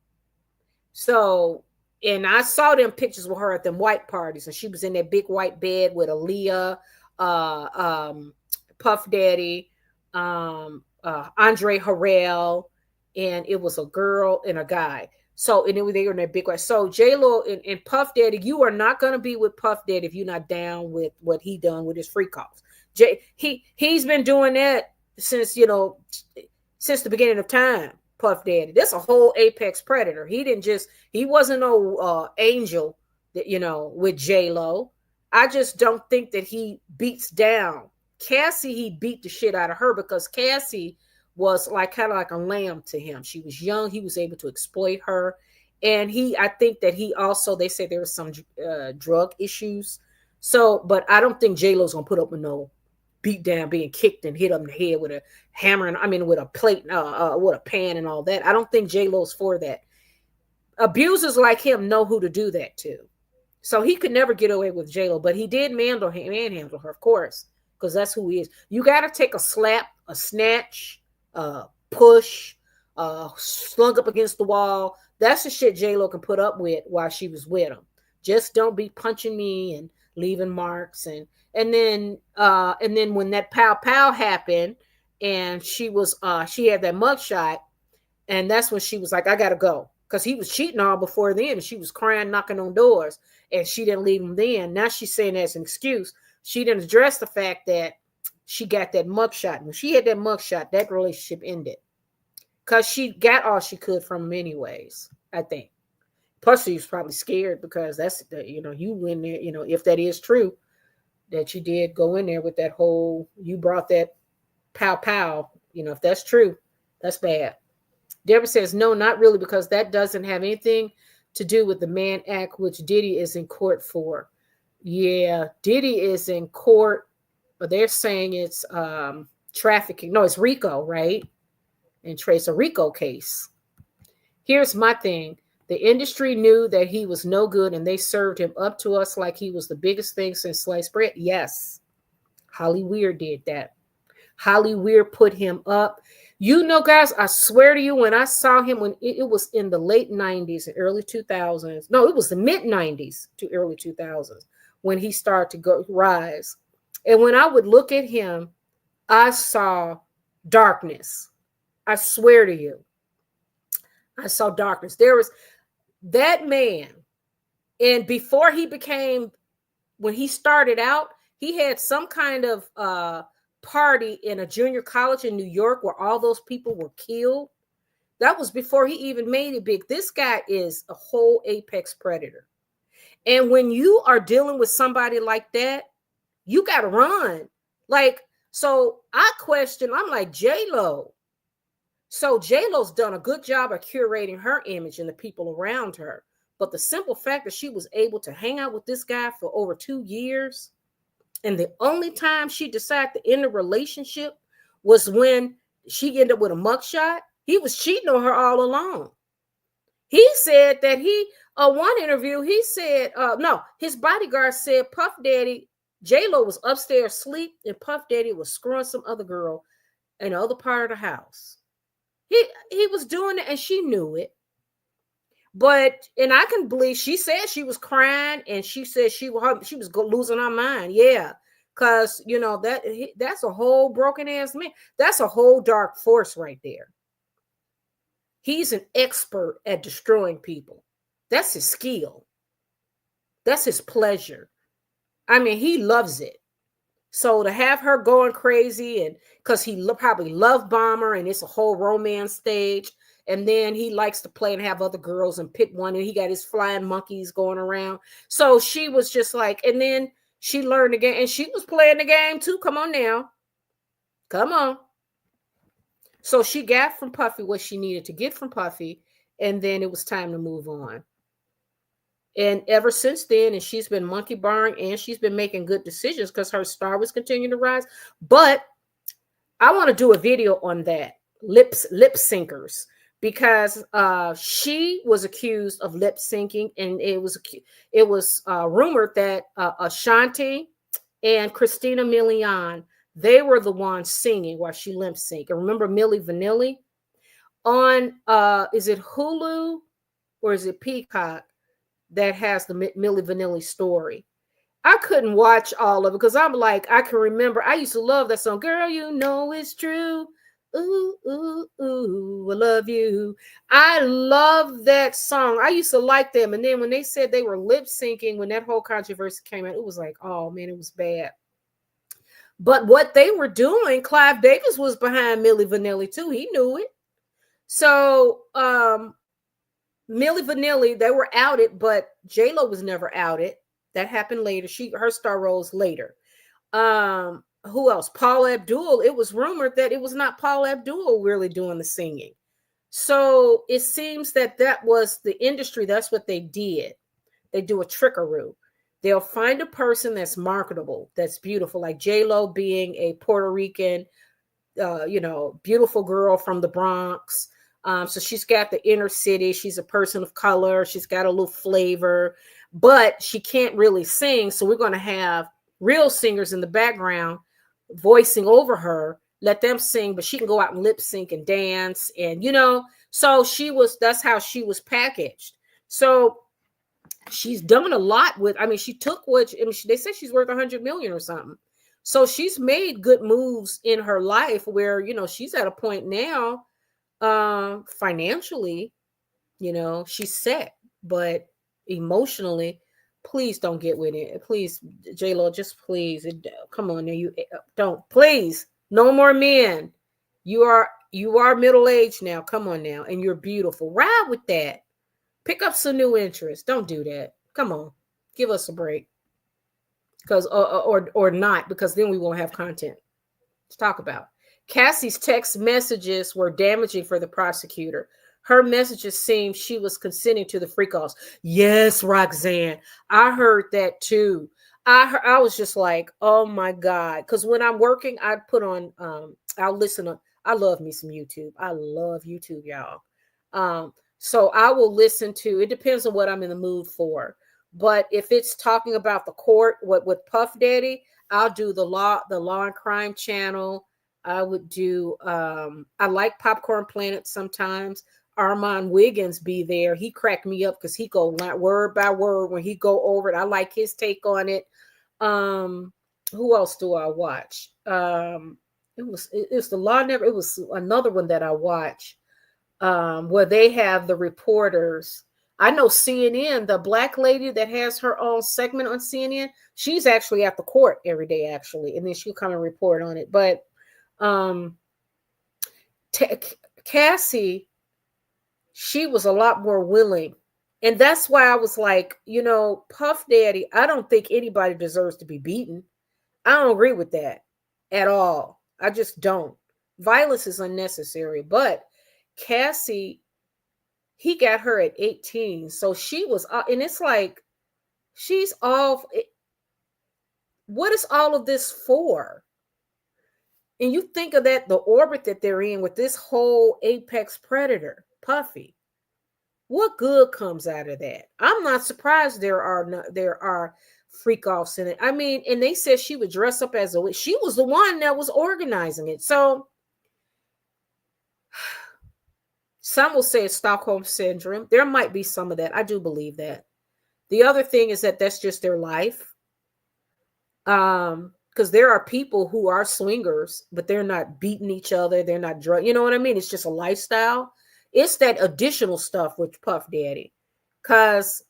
So, and I saw them pictures with her at them white parties, and she was in that big white bed with Aaliyah, Puff Daddy, Andre Harrell, and it was a girl and a guy. So, and they were in that big white. So J Lo and Puff Daddy, you are not going to be with Puff Daddy if you're not down with what he done with his freak offs. He's been doing that since the beginning of time. Puff Daddy, that's a whole apex predator. He wasn't no angel that with J Lo. I just don't think that he beats down Cassie. He beat the shit out of her because Cassie was kind of like a lamb to him. She was young. He was able to exploit her, and I think that he also, they say there was some drug issues. So, but I don't think J Lo's gonna put up with no beat down, being kicked and hit on the head with a hammer and with a plate, with a pan and all that. I don't think J Lo's for that. Abusers like him know who to do that to. So he could never get away with J Lo, but he did manhandle her, of course, because that's who he is. You got to take a slap, a snatch, push, slung up against the wall. That's the shit J Lo can put up with while she was with him. Just don't be punching me and leaving marks and then when that pow happened and she had that mugshot, and that's when she was like, I gotta go, because he was cheating all before then, and she was crying, knocking on doors, and she didn't leave him then. Now she's saying that's an excuse. She didn't address the fact that she got that mugshot. When she had that mugshot, that relationship ended because she got all she could from him anyways, I think. Plus she was probably scared because that's you went there, if that is true, that you did go in there with that whole, you brought that pow, if that's true, that's bad. Deborah says, no, not really, because that doesn't have anything to do with the Mann Act, which Diddy is in court for. Yeah, Diddy is in court, but they're saying it's trafficking. No, it's RICO, right? And trace a RICO case. Here's my thing. The industry knew that he was no good, and they served him up to us like he was the biggest thing since sliced bread. Yes, Hollyweird did that. Hollyweird put him up. Guys, I swear to you, when I saw him, when it was in the late 90s and early 2000s. No, it was the mid 90s to early 2000s when he started to go rise. And when I would look at him, I saw darkness. I swear to you, I saw darkness. There was that man. And before when he started out, he had some kind of party in a junior college in New York where all those people were killed. That was before he even made it big. This guy is a whole apex predator. And when you are dealing with somebody like that, you got to run. So I'm like, J-Lo. So J-Lo's done a good job of curating her image and the people around her. But the simple fact that she was able to hang out with this guy for over 2 years, and the only time she decided to end a relationship was when she ended up with a mugshot. He was cheating on her all along. He said that one interview, he said, no, his bodyguard said Puff Daddy, J-Lo was upstairs asleep, and Puff Daddy was screwing some other girl in the other part of the house. He was doing it, and she knew it. And I can believe she said she was crying, and she said she was losing her mind. Yeah, because that's a whole broken ass man. That's a whole dark force right there. He's an expert at destroying people. That's his skill. That's his pleasure. I mean, he loves it. So to have her going crazy, and because he probably loved Bomber and it's a whole romance stage, and then he likes to play and have other girls and pick one, and he got his flying monkeys going around. So she was just like, and then she learned the game, and she was playing the game too. Come on now. Come on. So she got from Puffy what she needed to get from Puffy, and then it was time to move on. And ever since then, and she's been monkey barring, and she's been making good decisions because her star was continuing to rise. But I want to do a video on that, lip syncers, because she was accused of lip syncing, and it was rumored that Ashanti and Christina Milian, they were the ones singing while she lip synced. And remember Milli Vanilli on is it Hulu or is it Peacock that has the Milli Vanilli story? I couldn't watch all of it because I'm like, I can remember. I used to love that song. Girl, you know it's true. Ooh, ooh, ooh, I love you. I love that song. I used to like them. And then when they said they were lip syncing, when that whole controversy came out, it was like, oh man, it was bad. But what they were doing, Clive Davis was behind Milli Vanilli too. He knew it. So Milli Vanilli, they were outed, but J-Lo was never outed. That happened later. Her star rose later. Who else? Paul Abdul. It was rumored that it was not Paul Abdul really doing the singing. So it seems that was the industry. That's what they did. They do a trickaroo. They'll find a person that's marketable, that's beautiful, like J-Lo being a Puerto Rican, beautiful girl from the Bronx. So she's got the inner city. She's a person of color. She's got a little flavor, but she can't really sing. So we're going to have real singers in the background voicing over her, let them sing, but she can go out and lip sync and dance. And, so that's how she was packaged. So she's done a lot with, she took they said she's worth 100 million or something. So she's made good moves in her life where, she's at a point now, financially, she's set, but emotionally, please don't get with it. Please, J-Lo, just please, come on now. You don't, please, no more men. You are middle-aged now. Come on now. And you're beautiful. Ride with that. Pick up some new interests. Don't do that. Come on. Give us a break. Because, or not, because then we won't have content to talk about. Cassie's text messages were damaging for the prosecutor. Her messages seemed she was consenting to the freak-offs. Yes, Roxanne. I heard that too. I was just like, oh my God. Because when I'm working, I put on, I'll listen to, I love me some YouTube. I love YouTube, y'all. So I will listen to, it depends on what I'm in the mood for. But if it's talking about the court, with Puff Daddy, I'll do the law and crime channel. I would do, I like Popcorn Planet sometimes. Armand Wiggins be there. He cracked me up because he go word by word when he go over it. I like his take on it. Who else do I watch? It was the Law Never. It was another one that I watch where they have the reporters. I know CNN, the black lady that has her own segment on CNN, she's actually at the court every day, actually, and then she'll come and report on it. But Cassie, she was a lot more willing. And that's why I was like, Puff Daddy, I don't think anybody deserves to be beaten. I don't agree with that at all. I just don't. Violence is unnecessary. But Cassie, he got her at 18. So she was, and it's like, she's off. What is all of this for? And you think of that, the orbit that they're in with this whole apex predator, Puffy. What good comes out of that? I'm not surprised there are freak-offs in it. And they said she would dress up as a witch. She was the one that was organizing it. So some will say it's Stockholm Syndrome. There might be some of that. I do believe that. The other thing is that that's just their life. Because there are people who are swingers, but they're not beating each other. They're not drunk. You know what I mean? It's just a lifestyle. It's that additional stuff with Puff Daddy. Because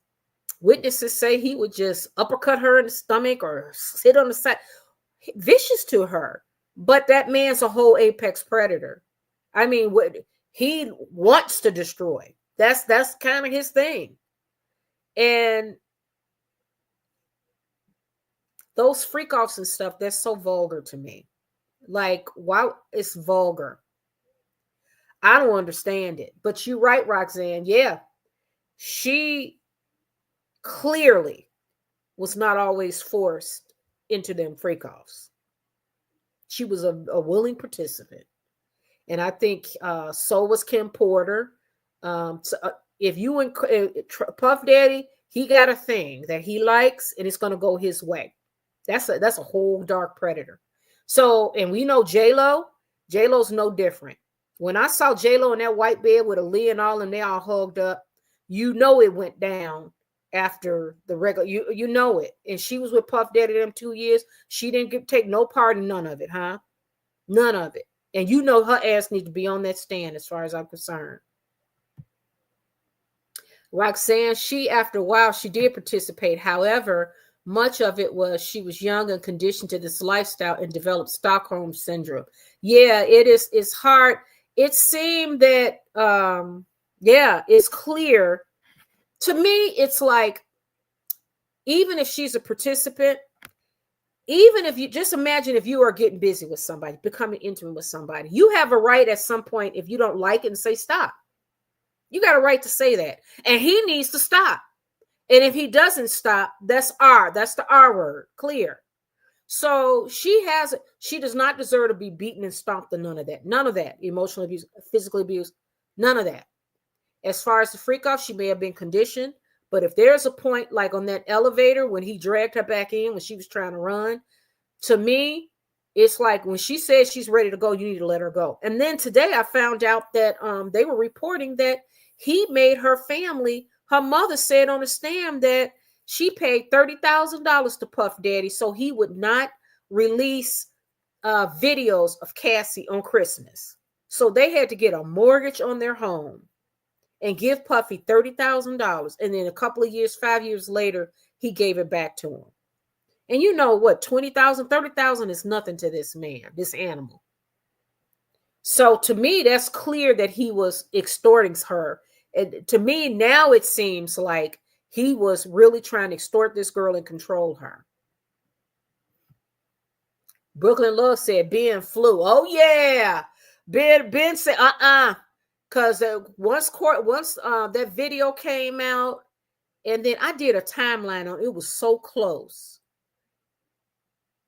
Witnesses say he would just uppercut her in the stomach or sit on the side, vicious to her. But that man's a whole apex predator. I mean, what he wants to destroy. That's kind of his thing. And those freak offs and stuff, that's so vulgar to me. Like, why? It's vulgar. I don't understand it. But you're right, Roxanne. Yeah, she clearly was not always forced into them freak offs. She was a willing participant. And I think so was Kim Porter. So, if you and Puff Daddy, he got a thing that he likes, and it's going to go his way. That's a whole dark predator. So, and we know J-Lo. J-Lo's no different. When I saw J-Lo in that white bed with Aaliyah and all, and they all hugged up, you know it went down after the regular. You know it. And she was with Puff Daddy them 2 years. She didn't take no part in none of it, huh? None of it. And you know her ass needs to be on that stand as far as I'm concerned. Roxanne, after a while, she did participate. However, much of it was she was young and conditioned to this lifestyle and developed Stockholm syndrome. Yeah, it's hard. It seemed that, it's clear. To me, it's like, even if she's a participant, even if you just imagine if you are getting busy with somebody, becoming intimate with somebody, you have a right at some point, if you don't like it, and say stop. You got a right to say that. And he needs to stop. And if he doesn't stop, that's the R word, clear. So she does not deserve to be beaten and stomped, and none of that. None of that. Emotional abuse, physical abuse, none of that. As far as the freak off, she may have been conditioned. But if there's a point like on that elevator when he dragged her back in when she was trying to run, to me, it's like when she says she's ready to go, you need to let her go. And then today I found out that they were reporting that he made her family, her mother said on the stand that she paid $30,000 to Puff Daddy so he would not release videos of Cassie on Christmas. So they had to get a mortgage on their home and give Puffy $30,000. And then a couple of years, 5 years later, he gave it back to him. And you know what? 20,000, 30,000 is nothing to this man, this animal. So to me, that's clear that he was extorting her. And to me, now it seems like he was really trying to extort this girl and control her. Brooklyn Love said Ben flew. Oh yeah. Ben said because once that video came out, and then I did a timeline on it, was so close.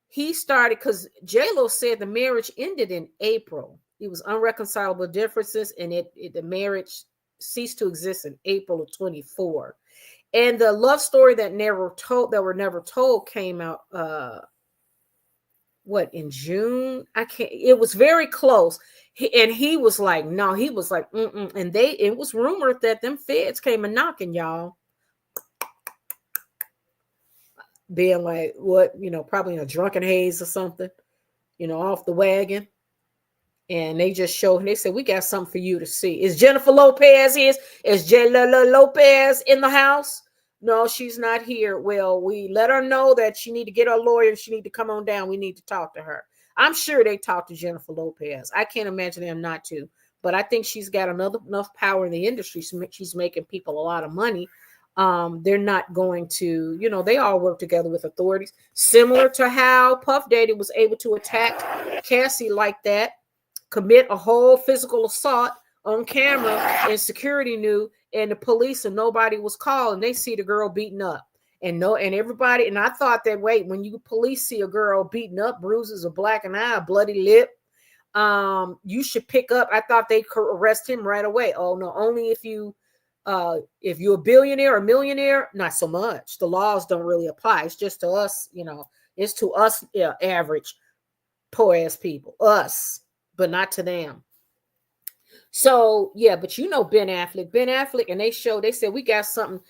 He started because J-Lo said the marriage ended in April. It was unreconcilable differences, and the marriage ceased to exist in April of 24. And the love story that were never told came out in June? It was very close. He was like, no, he was like, and it was rumored that them feds came and knocking, y'all. Being like, what, probably in a drunken haze or something, off the wagon. And they just showed, and they said, we got something for you to see. Is Jennifer Lopez here? Is Lopez in the house? No, she's not here. Well, we let her know that she need to get her lawyer and she need to come on down. We need to talk to her. I'm sure they talked to Jennifer Lopez. I can't imagine them not to. But I think she's got enough power in the industry. She's making people a lot of money. They're not going to, they all work together with authorities. Similar to how Puff Daddy was able to attack Cassie like that, commit a whole physical assault on camera, and security knew, and the police and nobody was called, and they see the girl beaten up. And everybody, and I thought that, wait, when you police see a girl beaten up, bruises, a blackened eye, a bloody lip, you should pick up. I thought they could arrest him right away. Oh no, only if you're a billionaire or millionaire, not so much. The laws don't really apply. It's just to us, it's to us, average poor ass people, us, but not to them. So yeah, but Ben Affleck, and they said, we got something,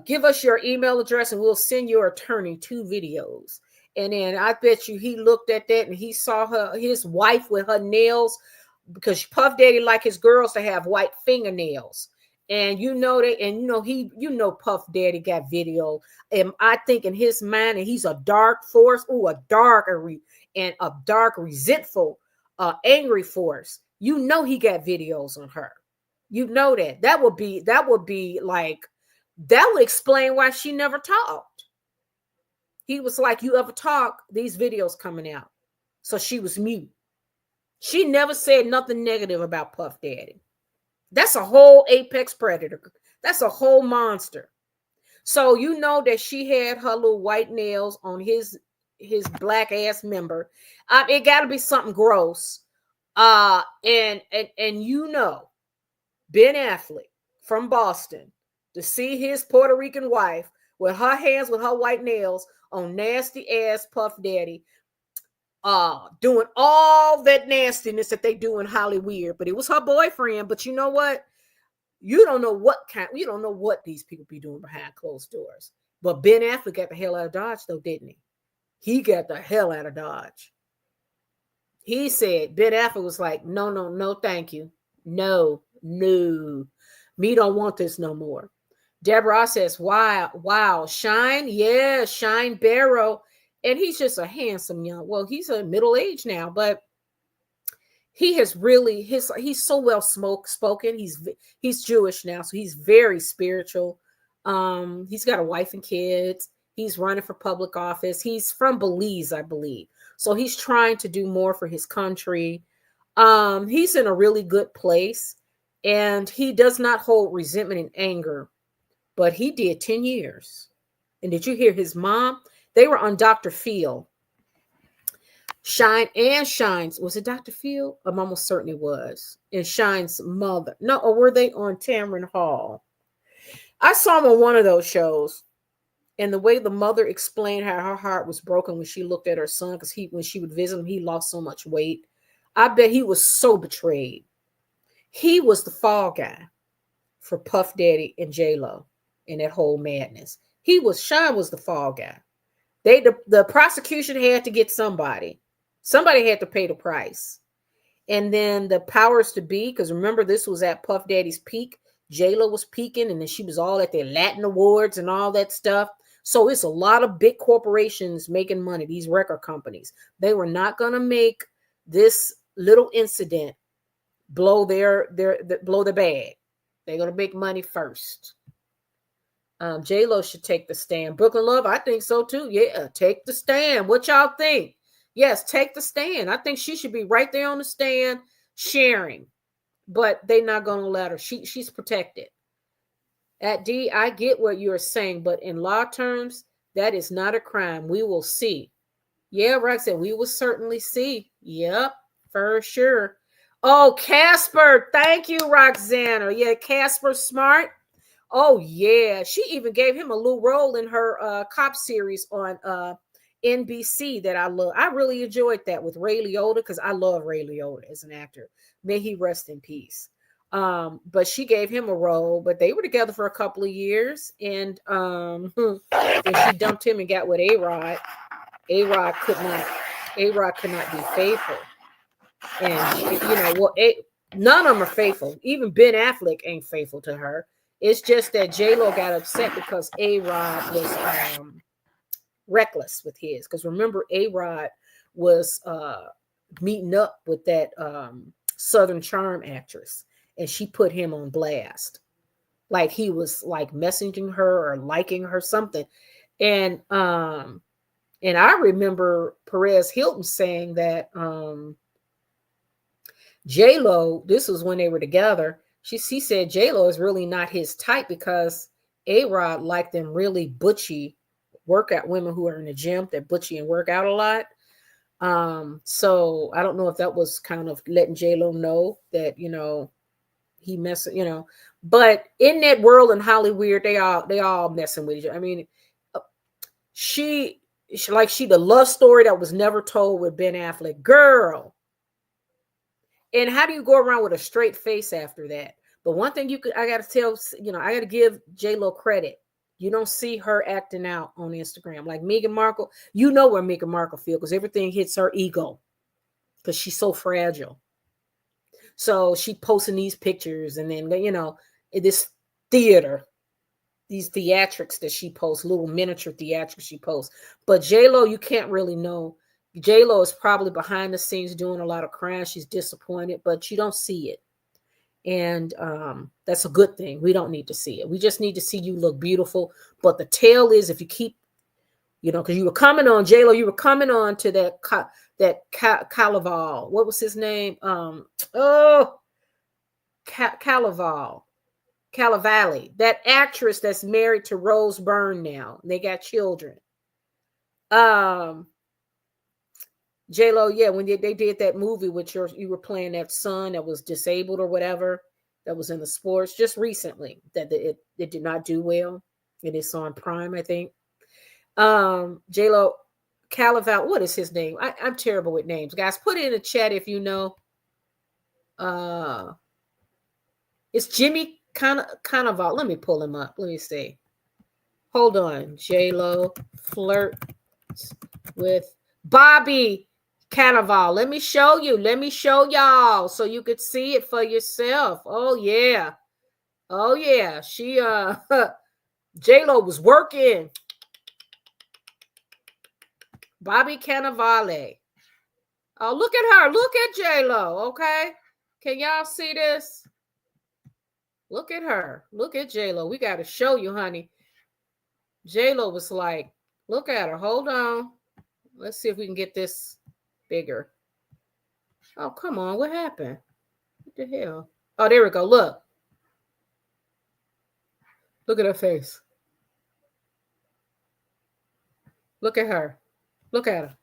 give us your email address and we'll send your attorney 2 videos. And then I bet you he looked at that and he saw his wife with her nails, because Puff Daddy like his girls to have white fingernails. And you know that, and Puff Daddy got video, and I think in his mind, and he's a dark force, and a dark, resentful, angry force. He got videos on her. That would be like, that would explain why she never talked. He was like, you ever talk? These videos coming out. So she was mute. She never said nothing negative about Puff Daddy. That's a whole apex predator. That's a whole monster. So that she had her little white nails on his black ass member. It got to be something gross. And Ben Affleck from Boston, to see his Puerto Rican wife with her hands, with her white nails on nasty ass Puff Daddy, doing all that nastiness that they do in Hollyweird. But it was her boyfriend. But you know what? You don't know what these people be doing behind closed doors. But Ben Affleck got the hell out of Dodge, though, didn't he? He got the hell out of Dodge. He said, Ben Affleck was like, no, thank you. No. Me don't want this no more. Deborah says, wow, Shine. Yeah, Shine Barrow. And he's just a handsome he's a middle age now, but he has really, he's so well spoken. He's Jewish now, so he's very spiritual. He's got a wife and kids. He's running for public office. He's from Belize, I believe. So he's trying to do more for his country. He's in a really good place, and he does not hold resentment and anger, but he did 10 years. And did you hear his mom? They were on Dr. Phil. Shine and Shine's, was it Dr. Phil? I'm almost certain it was. And Shine's mother. No, or were they on Tamron Hall? I saw him on one of those shows. And the way the mother explained how her heart was broken when she looked at her son, because when she would visit him, he lost so much weight. I bet he was so betrayed. He was the fall guy for Puff Daddy and J-Lo in that whole madness. Shine was the fall guy. The prosecution had to get somebody. Somebody had to pay the price. And then the powers to be, because remember, this was at Puff Daddy's peak. J-Lo was peaking, and then she was all at their Latin awards and all that stuff. So it's a lot of big corporations making money, these record companies. They were not going to make this little incident blow their bag. They're going to make money first. J-Lo should take the stand. Brooklyn Love, I think so too. Yeah, take the stand. What y'all think? Yes, take the stand. I think she should be right there on the stand sharing, but they're not going to let her. She's protected. At D, I get what you're saying, but in law terms, that is not a crime. We will see. Yeah, Roxanne, we will certainly see. Yep, for sure. Oh, Casper. Thank you, Roxanna. Yeah, Casper Smart. Oh, yeah. She even gave him a little role in her cop series on NBC that I love. I really enjoyed that with Ray Liotta, because I love Ray Liotta as an actor. May he rest in peace. But she gave him a role, but they were together for a couple of years, and she dumped him and got with A-Rod. A-Rod could not be faithful. And none of them are faithful. Even Ben Affleck ain't faithful to her. It's just that J-Lo got upset because A-Rod was reckless with his. Because remember, A-Rod was meeting up with that Southern Charm actress, and she put him on blast. Like he was like messaging her or liking her something. And I remember Perez Hilton saying that J-Lo, this was when they were together, she said J-Lo is really not his type because A-Rod liked them really butchy workout women who are in the gym that butchy and work out a lot. So I don't know if that was kind of letting J-Lo know that, he messing, but in that world in Hollyweird, they all messing with each other. I mean, she the love story that was never told with Ben Affleck, girl. And how do you go around with a straight face after that? But one thing I got to give J-Lo credit. You don't see her acting out on Instagram. Like Meghan Markle, you know where Meghan Markle feels because everything hits her ego because she's so fragile. So she posting these pictures and then, this theater, these theatrics that she posts, little miniature theatrics she posts. But J-Lo, you can't really know. J-Lo is probably behind the scenes doing a lot of crying. She's disappointed, but you don't see it. And that's a good thing. We don't need to see it. We just need to see you look beautiful. But the tale is, if you keep, because you were coming on, J-Lo, you were coming on to that Calaval. What was his name? Calavalli, that actress that's married to Rose Byrne now. They got children. J-Lo, yeah, when they did that movie with you were playing that son that was disabled or whatever, that was in the sports just recently, that it did not do well. It is on Prime, I think. J-Lo, Calaval, what is his name? I'm terrible with names. Guys, put it in the chat if you know. It's Jimmy Cannavale. Let me pull him up. Let me see. Hold on. J-Lo flirts with Bobby Cannavale. Let me show you. Let me show y'all so you could see it for yourself. Oh yeah. Oh yeah. She J-Lo was working. Bobby Cannavale. Oh, look at her. Look at J-Lo. Okay. Can y'all see this? Look at her. Look at J-Lo. We got to show you, honey. J-Lo was like, look at her. Hold on. Let's see if we can get this bigger. Oh, come on. What happened? What the hell? Oh, there we go. Look. Look at her face. Look at her. Look at her.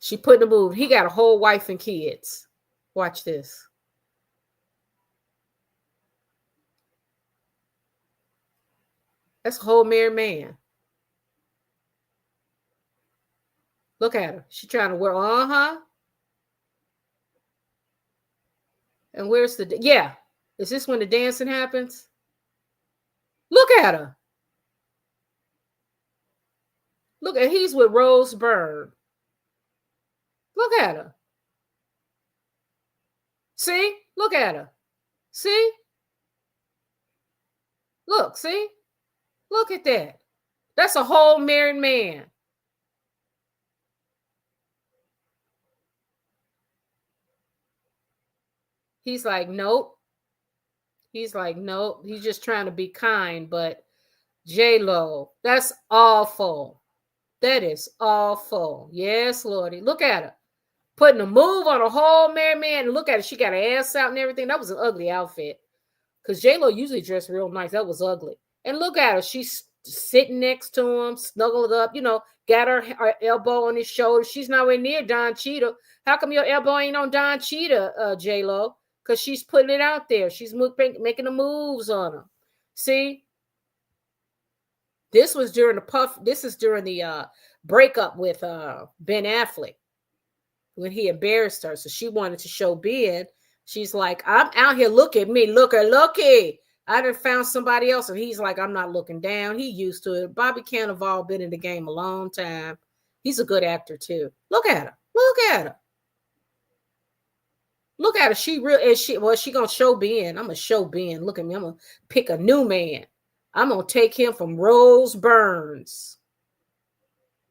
She put in the move. He got a whole wife and kids. Watch this. That's a whole married man. Look at her. She trying to wear, And where's the, yeah. Is this when the dancing happens? Look at her. Look at, he's with Rose Byrne. Look at her. See? Look at her. See? Look, see? Look at that. That's a whole married man. He's like, nope. He's like, nope. He's just trying to be kind, but J-Lo, that's awful. That is awful. Yes, Lordy. Look at her. Putting a move on a whole married man. And look at her. She got her ass out and everything. That was an ugly outfit. Because J-Lo usually dressed real nice. That was ugly. And look at her. She's sitting next to him, snuggled up, got her elbow on his shoulder. She's nowhere near Don Cheadle. How come your elbow ain't on Don Cheadle, J-Lo? Because she's putting it out there. She's making the moves on him. See? This was during the breakup with Ben Affleck when he embarrassed her. So she wanted to show Ben. She's like, I'm out here. Look at me. Looky. I done found somebody else. And he's like, I'm not looking down. He used to it. Bobby Cannavale been in the game a long time. He's a good actor too. Look at her. Look at her. Look at her. She gonna show Ben. I'm gonna show Ben. Look at me. I'm gonna pick a new man. I'm gonna take him from Rose Byrne.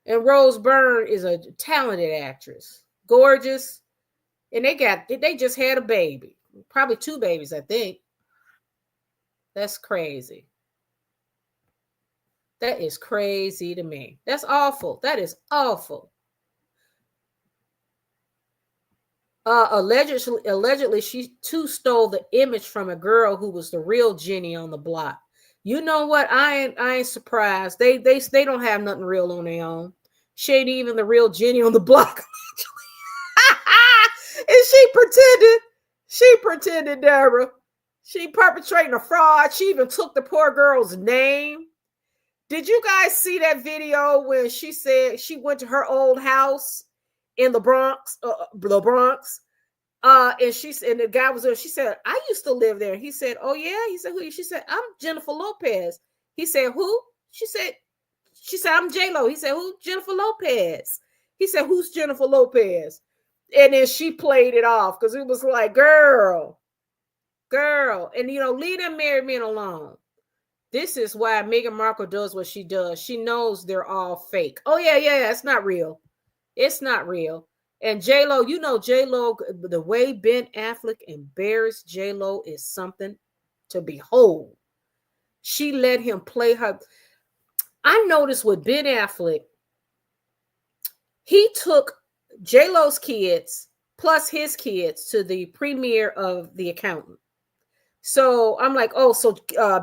And Rose Byrne is a talented actress. Gorgeous. And they just had a baby. Probably 2 babies, I think. That's crazy. That is crazy to me. That's awful. That is awful. Allegedly, she too stole the image from a girl who was the real Jenny on the block. You know what? I ain't surprised. They don't have nothing real on their own. She ain't even the real Jenny on the block. And she pretended, Deborah. She perpetrating a fraud. She even took the poor girl's name. Did you guys see that video when she said she went to her old house in the Bronx? And the guy was there. She said, I used to live there. He said, oh yeah? He said, who? She said, I'm Jennifer Lopez. He said, who? She said, I'm J-Lo. He said, who? Jennifer Lopez. He said, who's Jennifer Lopez? And then she played it off because it was like, girl. And, leave them married men alone. This is why Meghan Markle does what she does. She knows they're all fake. Oh, yeah. It's not real. It's not real. And J-Lo, you know, J-Lo, the way Ben Affleck embarrassed J-Lo is something to behold. She let him play her. I noticed with Ben Affleck, he took J-Lo's kids plus his kids to the premiere of The Accountant. So I'm like, oh, so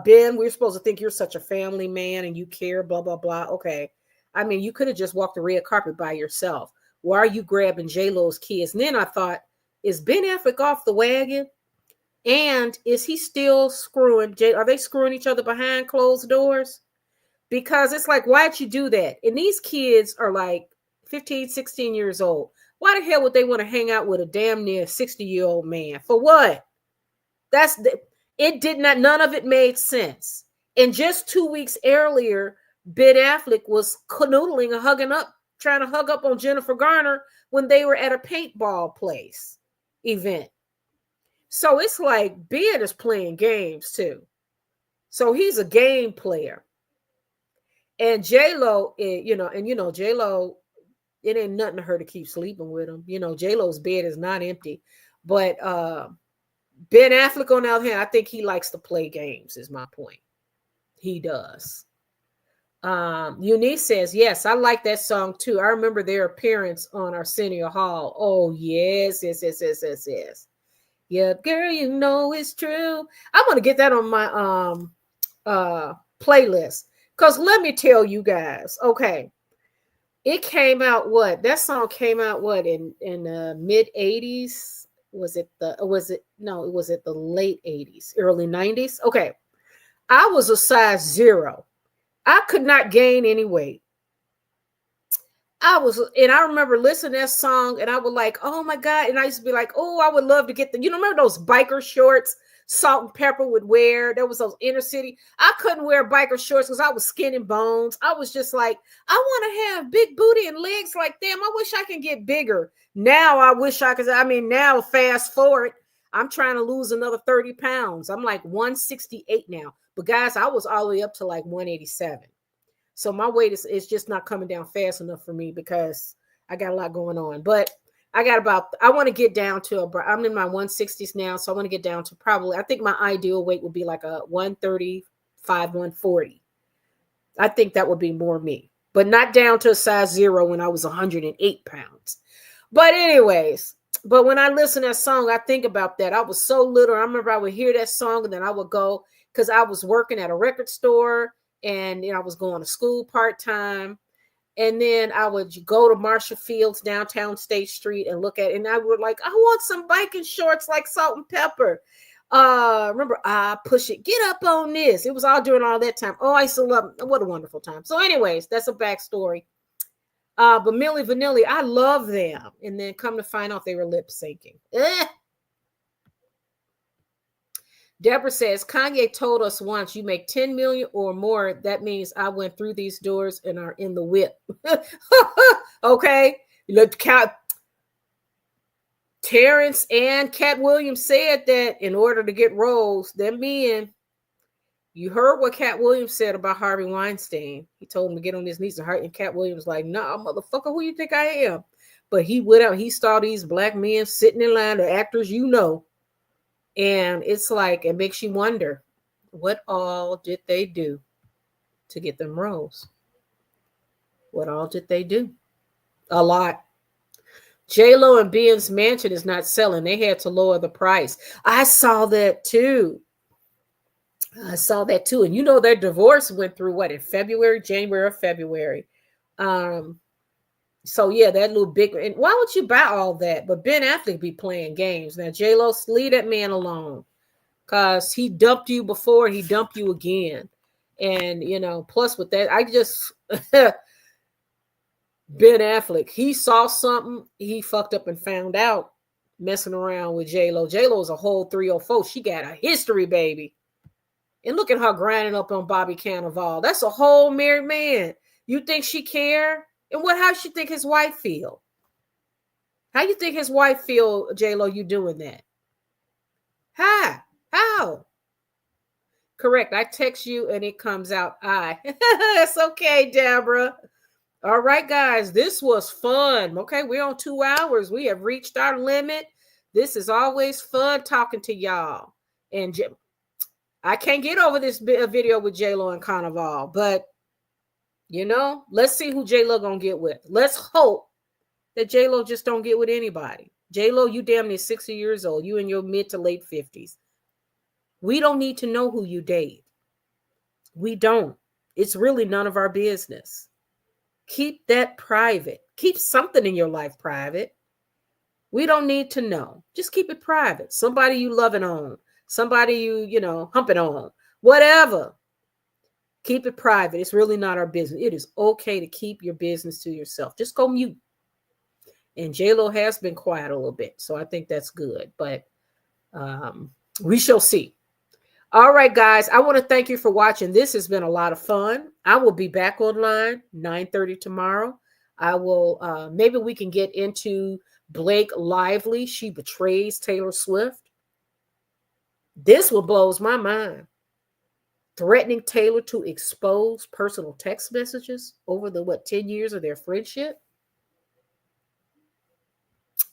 Ben, we're supposed to think you're such a family man and you care, blah, blah, blah. Okay. I mean, you could have just walked the red carpet by yourself. Why are you grabbing J-Lo's kids? And then I thought, is Ben Affleck off the wagon? And is he still screwing? Are they screwing each other behind closed doors? Because it's like, why'd you do that? And these kids are like 15, 16 years old. Why the hell would they want to hang out with a damn near 60-year-old man? For what? It did not, none of it made sense. And just 2 weeks earlier, Ben Affleck was canoodling and hugging up, trying to hug up on Jennifer Garner when they were at a paintball place event. So it's like Ben is playing games too. So he's a game player. And J-Lo, J-Lo, it ain't nothing to her to keep sleeping with him. You know, J-Lo's bed is not empty. But Ben Affleck, on the other hand, I think he likes to play games, is my point. He does. Eunice says, yes, I like that song too. I remember their appearance on Arsenio Hall. Oh, yes. Yeah, girl, you know it's true. I'm going to get that on my playlist. Because let me tell you guys, okay, it came out that song came out in the mid 80s? Was it the late 80s, early 90s? Okay. I was a size 0. I could not gain any weight. And I remember listening to that song and I would like, oh my God. And I used to be like, oh, I would love to get remember those biker shorts Salt and Pepper would wear? There was those inner city. I couldn't wear biker shorts because I was skin and bones. I was just like, I want to have big booty and legs like them. I wish I could get bigger. Now I wish I could. Now fast forward, I'm trying to lose another 30 pounds. I'm like 168 now. But guys, I was all the way up to like 187. So my weight is just not coming down fast enough for me because I got a lot going on. But I want to get down to I'm in my 160s now. So I want to get down to probably, I think my ideal weight would be like a 135, 140. I think that would be more me, but not down to a size 0 when I was 108 pounds. But anyways, when I listen to that song, I think about that. I was so little. I remember I would hear that song and then I would go, because I was working at a record store and I was going to school part-time. And then I would go to Marshall Fields, downtown State Street, and look at it. And I would like, I want some biking shorts like Salt and Pepper. Remember, push it, get up on this. It was all during all that time. Oh, I used to love it. What a wonderful time. So anyways, that's a backstory. But Milli Vanilli, I love them. And then come to find out they were lip syncing. Deborah says, Kanye told us once, you make 10 million or more. That means I went through these doors and are in the whip. Okay. Look, Terrence and Cat Williams said that in order to get roles, them men, you heard what Cat Williams said about Harvey Weinstein. He told him to get on his knees and Cat Williams was like, nah, motherfucker, who you think I am? But he went out, he saw these black men sitting in line, the actors, and it's like, it makes you wonder, what all did they do to get them roles? What all did they do? A lot. J-Lo and Ben's mansion is not selling. They had to lower the price. I saw that too. And their divorce went through what, in January or February. So yeah, that little big, and why would you buy all that? But Ben Affleck be playing games. Now, J-Lo, leave that man alone. Because he dumped you before, he dumped you again. And, plus with that, Ben Affleck, he saw something, he fucked up and found out messing around with J-Lo. J-Lo's a whole 304. She got a history, baby. And look at her grinding up on Bobby Cannavale. That's a whole married man. You think she care? And how she think his wife feel? How you think his wife feel, J-Lo, you doing that? How? Correct. I text you and it comes out I. It's okay, Deborah. All right, guys, this was fun. Okay, we're on 2 hours. We have reached our limit. This is always fun talking to y'all. And I can't get over this video with J-Lo and Carnival, but let's see who J-Lo gonna get with. Let's hope that J-Lo just don't get with anybody. J-Lo, you damn near 60 years old. You in your mid to late 50s. We don't need to know who you date. We don't. It's really none of our business. Keep that private. Keep something in your life private. We don't need to know. Just keep it private. Somebody you loving on. Somebody you humping on. Whatever. Keep it private. It's really not our business. It is okay to keep your business to yourself. Just go mute. And J-Lo has been quiet a little bit. So I think that's good. But we shall see. All right, guys. I want to thank you for watching. This has been a lot of fun. I will be back online 9:30 tomorrow. I will, maybe we can get into Blake Lively. She betrays Taylor Swift. This will blows my mind. Threatening Taylor to expose personal text messages over the 10 years of their friendship.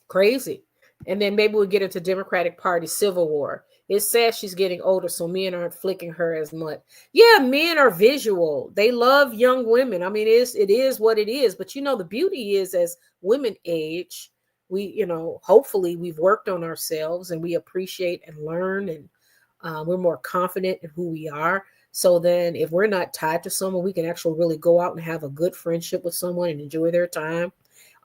Crazy. And then maybe we'll get into Democratic Party civil war. It's sad she's getting older, so men aren't flicking her as much. Yeah, men are visual. They love young women. I mean, it is what it is. But the beauty is, as women age, we, hopefully we've worked on ourselves and we appreciate and learn, and we're more confident in who we are. So then if we're not tied to someone, we can actually really go out and have a good friendship with someone and enjoy their time.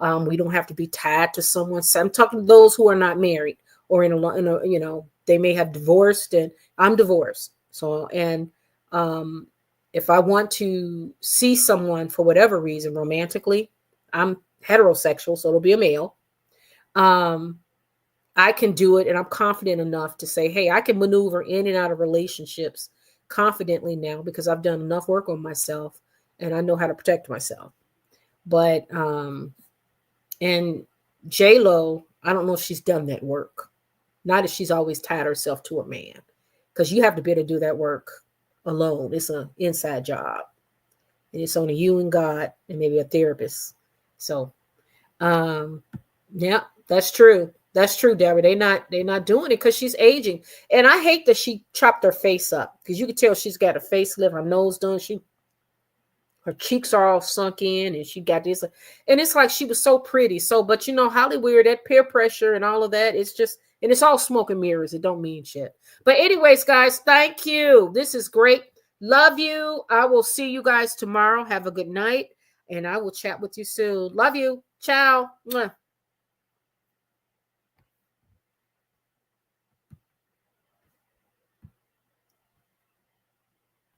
We don't have to be tied to someone. So I'm talking to those who are not married or in a they may have divorced, and I'm divorced. So, and if I want to see someone for whatever reason romantically, I'm heterosexual, so it'll be a male. I can do it, and I'm confident enough to say, hey, I can maneuver in and out of relationships confidently now because I've done enough work on myself and I know how to protect myself. But and J-Lo, I don't know if she's done that work. Not if she's always tied herself to a man, because you have to be able to do that work alone. It's an inside job, and it's only you and God and maybe a therapist. So, yeah, that's true. That's true, Deborah. They're not doing it because she's aging, and I hate that she chopped her face up because you can tell she's got a facelift, her nose done. Her cheeks are all sunk in, and she got this, and it's like she was so pretty. So, but Hollyweird, that peer pressure and all of that, it's just. And it's all smoke and mirrors. It don't mean shit. But anyways, guys, thank you. This is great. Love you. I will see you guys tomorrow. Have a good night. And I will chat with you soon. Love you. Ciao. Mwah.